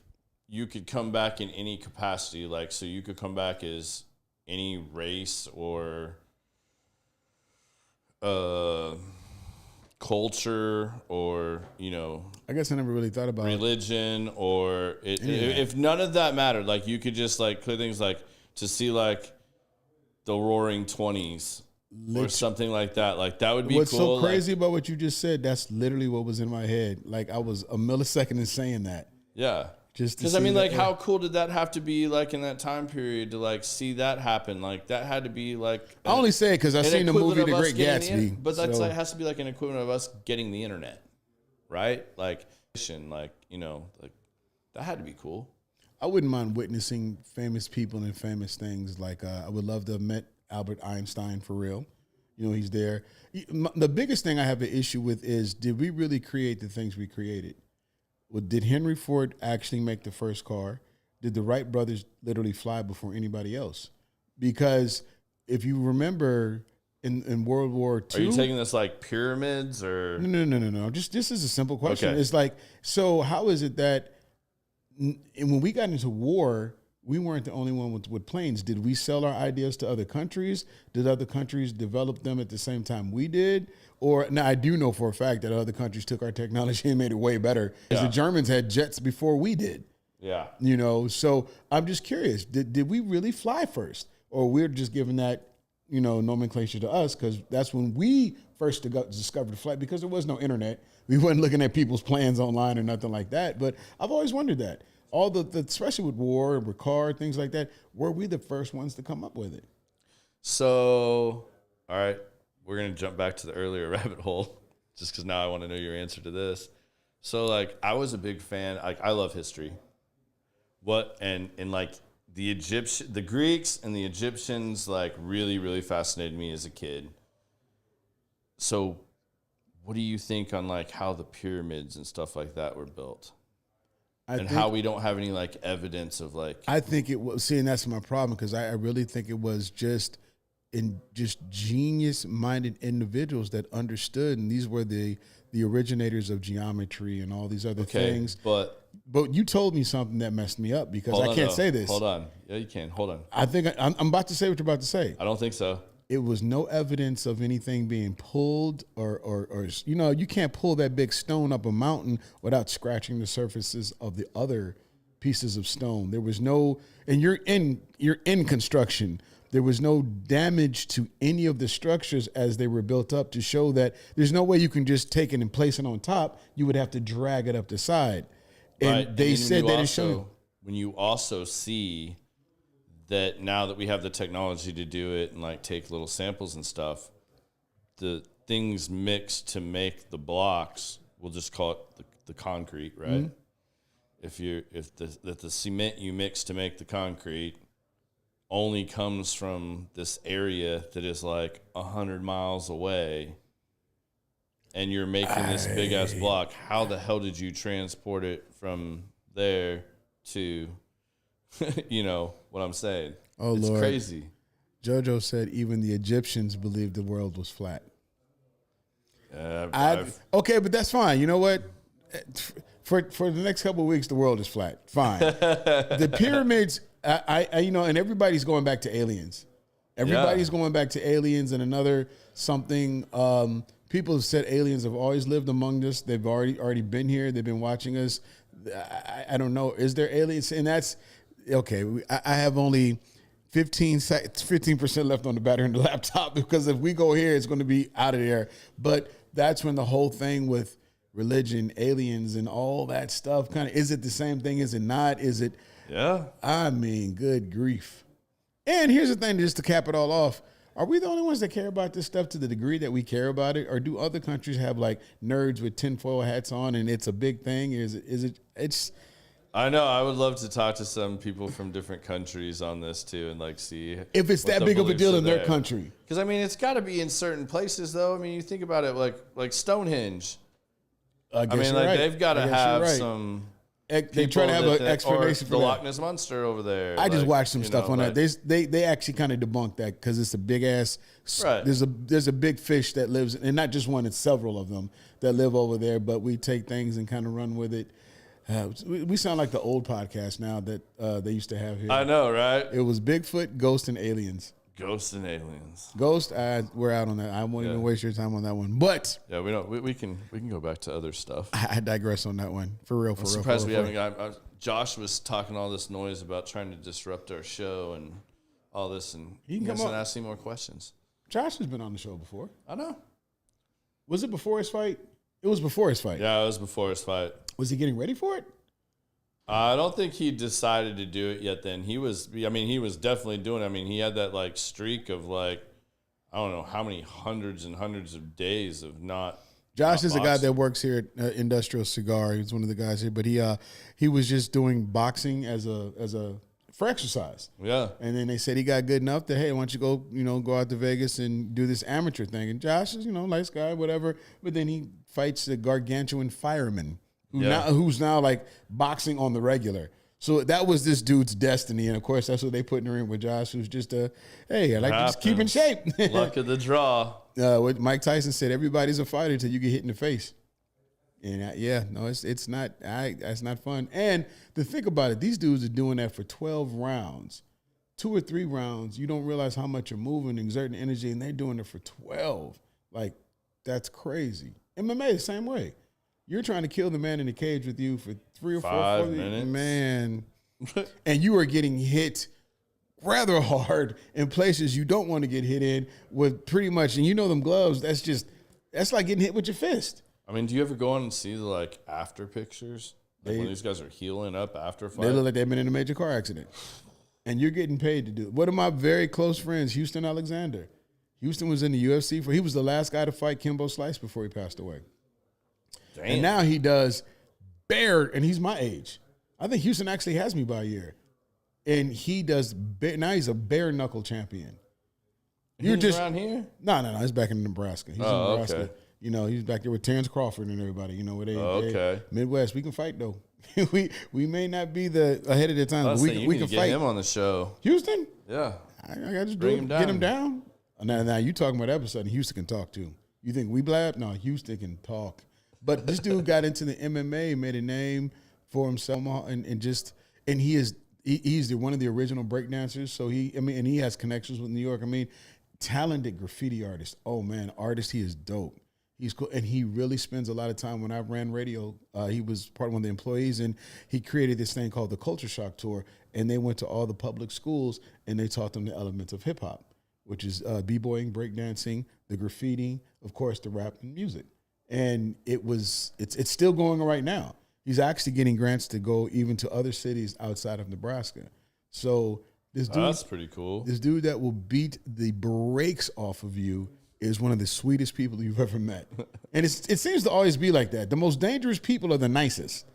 you could come back in any capacity, like, so you could come back as any race or culture or, I guess I never really thought about religion or if none of that mattered, like you could just like clear things, like to see like the Roaring 20s or something like that. Like that would be What's cool. so crazy about what you just said, that's literally what was in my head. Like I was a millisecond in saying that. Yeah. Just because I mean, like, how cool did that have to be, like, in that time period to, like, see that happen? Like, that had to be, like... I only say it because I've seen the movie The Great Gatsby. But that's like, has to be, like, an equivalent of us getting the internet, right? Like, like, that had to be cool. I wouldn't mind witnessing famous people and famous things. Like, I would love to have met Albert Einstein for real. He's there. The biggest thing I have an issue with is, did we really create the things we created? Well, did Henry Ford actually make the first car? Did the Wright brothers literally fly before anybody else? Because if you remember in World War II... Are you taking this like pyramids or... No. Just this is a simple question. Okay. It's like, so how is it that when we got into war, we weren't the only one with planes? Did we sell our ideas to other countries? Did other countries develop them at the same time we did? Or now I do know for a fact that other countries took our technology and made it way better, because the Germans had jets before we did. Yeah. So I'm just curious, did we really fly first? Or we're just giving that, nomenclature to us because that's when we first discovered the flight, because there was no internet. We weren't looking at people's plans online or nothing like that. But I've always wondered that. All the especially with war and Ricard, things like that, were we the first ones to come up with it? So, all right. We're going to jump back to the earlier rabbit hole just because now I want to know your answer to this. So, like, I was a big fan. Like, I love history. And like, the Greeks and the Egyptians, like, really, really fascinated me as a kid. So, what do you think on, like, how the pyramids and stuff like that were built? How we don't have any, like, evidence of, like... I think it was... See, and that's my problem, because I really think it was just genius-minded individuals that understood, and these were the originators of geometry and all these other things. But you told me something that messed me up, because I can't say this. Hold on. Yeah, you can. Hold on. I think I'm about to say what you're about to say. I don't think so. It was no evidence of anything being pulled or you can't pull that big stone up a mountain without scratching the surfaces of the other pieces of stone. There was no, and you're in construction. There was no damage to any of the structures as they were built up, to show that there's no way you can just take it and place it on top. You would have to drag it up the side. And right. They said that it showed. When you also see that now that we have the technology to do it and like take little samples and stuff, the things mixed to make the blocks, we'll just call it the concrete, right? Mm-hmm. If the cement you mix to make the concrete only comes from this area that is like 100 miles away, and you're making this big ass block, how the hell did you transport it from there to, what I'm saying? Oh, it's Lord. Crazy. JoJo said even the Egyptians believed the world was flat. Okay, but that's fine. You know what? For the next couple of weeks, the world is flat. Fine. The pyramids, and everybody's going back to aliens. Everybody's going back to aliens and another something. People have said aliens have always lived among us. They've already been here. They've been watching us. I don't know. Is there aliens? And that's okay. I have only 15% left on the battery in the laptop, because if we go here, it's going to be out of there. But that's when the whole thing with religion, aliens, and all that stuff kind of, is it the same thing? Is it not? Is it? Yeah. I mean, good grief. And here's the thing, just to cap it all off. Are we the only ones that care about this stuff to the degree that we care about it? Or do other countries have like nerds with tinfoil hats on and it's a big thing? It's I know. I would love to talk to some people from different countries on this too, and like see if it's that big of a deal in their country. Because I mean, it's got to be in certain places, though. I mean, you think about it, like Stonehenge. I mean, like right. they've got to have some. They try to have an explanation for the that. Loch Ness Monster over there. I just watched some stuff on that. They actually kind of debunked that because it's a big ass. Right. There's a big fish that lives, and not just one. It's several of them that live over there. But we take things and kind of run with it. We sound like the old podcast now that they used to have here. I know, right? It was Bigfoot, Ghost, and Aliens. Ghost and Aliens. Ghost, we're out on that. I won't even waste your time on that one. But yeah, we don't. We can go back to other stuff. I digress on that one for real. I'm surprised we haven't got. Josh was talking all this noise about trying to disrupt our show and all this, and he can ask me more questions. Josh has been on the show before. I know. Was it before his fight? It was before his fight. Yeah, it was before his fight. Was he getting ready for it? I don't think he decided to do it yet then. He was definitely doing it. I mean, he had that like streak of like, I don't know how many hundreds and hundreds of days of not. Josh is a guy that works here at Industrial Cigar. He's one of the guys here, but he was just doing boxing for exercise. Yeah. And then they said he got good enough that, hey, why don't you go out to Vegas and do this amateur thing? And Josh is, nice guy, whatever. But then he fights a gargantuan fireman. Who's now like boxing on the regular. So that was this dude's destiny. And of course, that's what they put in the ring with Josh, who's just hey, I like to just keep in shape. Luck of the draw. What Mike Tyson said, everybody's a fighter until you get hit in the face. And it's not that's not fun. And to think about it, these dudes are doing that for 12 rounds. 2 or 3 rounds, you don't realize how much you're moving, exerting energy, and they're doing it for 12. Like, that's crazy. MMA the same way. You're trying to kill the man in the cage with you for 3 or 4 minutes. Man. And you are getting hit rather hard in places you don't want to get hit in with pretty much, and them gloves, that's like getting hit with your fist. I mean, do you ever go on and see the like after pictures? Like when these guys are healing up after a fight? They look like they've been in a major car accident. And you're getting paid to do it. One of my very close friends, Houston Alexander. Houston was in the UFC he was the last guy to fight Kimbo Slice before he passed away. Damn. And now he does and he's my age. I think Houston actually has me by a year. And he does, now he's a bare knuckle champion. He's around here? No. He's back in Nebraska. He's in Nebraska. Okay. He's back there with Terrence Crawford and everybody. Where they Midwest. We can fight though. we may not be ahead of the time. But we can get fight him on the show. Houston? Yeah. I got to bring him down. Get him down. Now you talking about episode? Houston can talk too. You think we blab? No, Houston can talk. But this dude got into the MMA, made a name for himself, and he's one of the original breakdancers. So and he has connections with New York. I mean, talented graffiti artist. Oh man, artist. He is dope. He's cool, and he really spends a lot of time. When I ran radio, he was part of one of the employees, and he created this thing called the Culture Shock Tour. And they went to all the public schools, and they taught them the elements of hip hop, which is b-boying, breakdancing, the graffiti, of course, the rap and music. And it's still going right now. He's actually getting grants to go even to other cities outside of Nebraska. So this dude, that's pretty cool. This dude that will beat the brakes off of you is one of the sweetest people you've ever met. And it seems to always be like that. The most dangerous people are the nicest.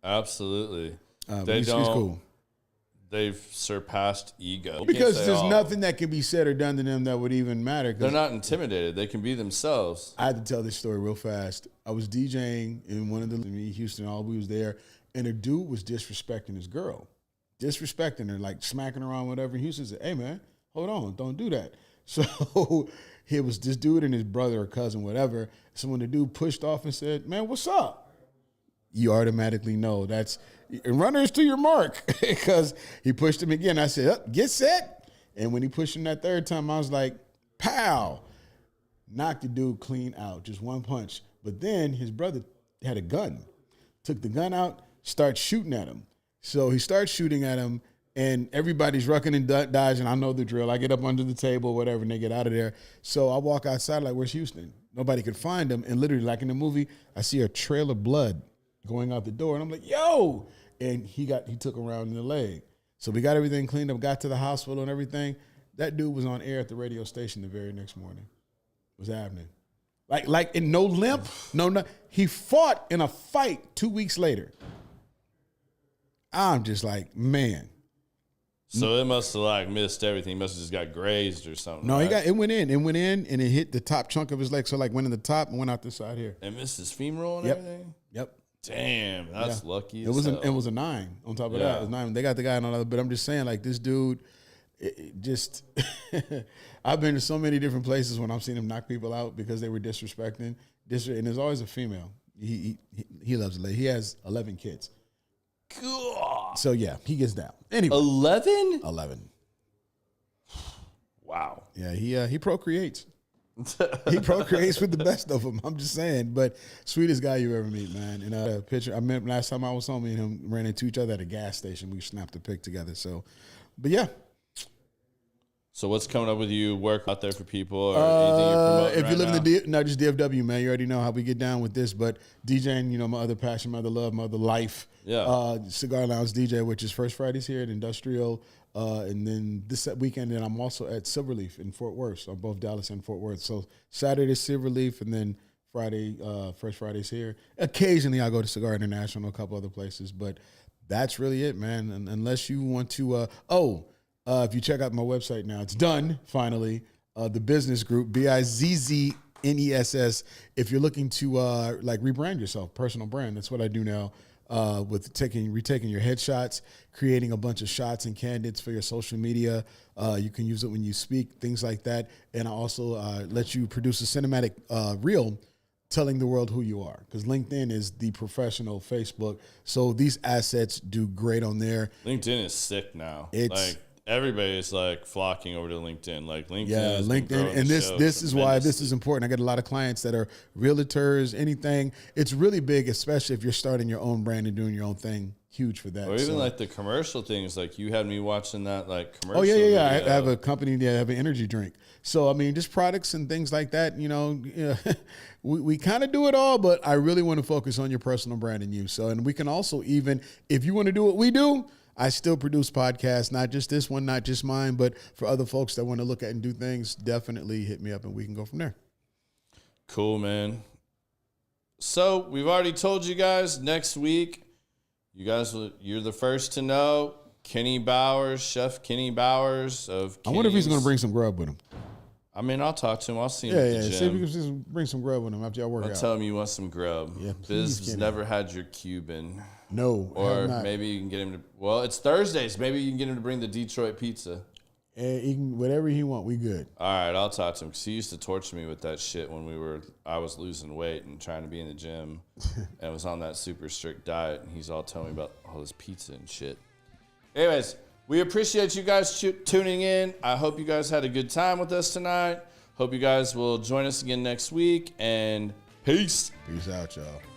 Absolutely. He's cool. They've surpassed ego. Because there's nothing that can be said or done to them that would even matter. They're not intimidated. They can be themselves. I had to tell this story real fast. I was DJing in one of the Houston, we was there, and a dude was disrespecting his girl. Disrespecting her, like smacking her on, whatever. And Houston said, hey, man, hold on. Don't do that. So it was this dude and his brother or cousin, whatever. So when the dude pushed off and said, man, what's up? You automatically know that's runners to your mark, because he pushed him again. I said, get set. And when he pushed him that third time, I was like, pow. Knocked the dude clean out, just one punch. But then his brother had a gun, took the gun out, started shooting at him. So he starts shooting at him, and everybody's rucking and dodging. I know the drill. I get up under the table, whatever, and they get out of there. So I walk outside like, where's Houston? Nobody could find him. And literally, like in the movie, I see a trail of blood going out the door. And I'm like, yo. And he took him around in the leg. So we got everything cleaned up, got to the hospital and everything. That dude was on air at the radio station the very next morning. What's happening? Like in no limp, no. He fought in a fight 2 weeks later. I'm just like, man. So it must have like missed everything. He must have just got grazed or something. No, right? it went in and it hit the top chunk of his leg. So like went in the top and went out this side here. And missed his femoral and Yep. everything? Yep. Damn, that's lucky. It was a 9 on top of that. It was 9. They got the guy on another, but I'm just saying, like, this dude, it just I've been to so many different places when I've seen him knock people out because they were disrespecting. And there's always a female. He loves a lady. He has 11 kids. God. So yeah, he gets down. Anyway, 11? 11. Wow. Yeah, he procreates. He procreates with the best of them. I'm just saying, but sweetest guy you ever meet, man. And a picture I met last time I was home, me and him ran into each other at a gas station. We snapped a pic together. So, but yeah. So what's coming up with you? Work out there for people or anything you're promoting if you live now? in the just DFW, man, you already know how we get down with this. But DJing, my other passion, my other love, my other life. Yeah. Cigar Lounge DJ, which is first Fridays here at Industrial. And then this weekend, and I'm also at Silverleaf in Fort Worth. So both Dallas and Fort Worth. So Saturday Silverleaf, and then Friday, First Fridays here. Occasionally I go to Cigar International, a couple other places, but that's really it, man. And unless you want to, if you check out my website now, it's done finally. The business group, BIZZNESS. If you're looking to like rebrand yourself, personal brand, that's what I do now. With retaking your headshots, creating a bunch of shots and candidates for your social media. You can use it when you speak, things like that. And I also let you produce a cinematic reel telling the world who you are, because LinkedIn is the professional Facebook. So these assets do great on there. LinkedIn is sick now. It's like everybody is like flocking over to LinkedIn. Like LinkedIn, yeah, has been LinkedIn, growing and the this show is why this tremendously. is important. I get a lot of clients that are realtors, anything. It's really big, especially if you're starting your own brand and doing your own thing. Huge for that. Or even So- like the commercial things. Like you had me watching that like commercial. Oh yeah. I video. have a company that have an energy drink. So I mean, just products and things like that. We kind of do it all, but I really want to focus on your personal brand and you. So, and we can also even, if you want to do what we do, I still produce podcasts, not just this one, not just mine, but for other folks that want to look at and do things, definitely hit me up and we can go from there. Cool, man. So we've already told you guys next week. You're the first to know. Chef Kenny Bowers of I wonder if he's going to Kenny's. bring some grub with him. I mean, I'll talk to him. I'll see him Yeah. at the See if gym. he can just bring some grub with him after y'all work I'll out. tell him you want some grub. Yeah, Biz please, has Kenny. never had your Cuban. No, I Or have not. maybe you can get him to. Well, it's Thursdays. Maybe you can get him to bring the Detroit pizza. He can, whatever he want, we good. All right, I'll talk to him because he used to torture me with that shit when I was losing weight and trying to be in the gym, and was on that super strict diet. And he's all telling me about all this pizza and shit. Anyways, we appreciate you guys tuning in. I hope you guys had a good time with us tonight. Hope you guys will join us again next week. And peace. Peace out, y'all.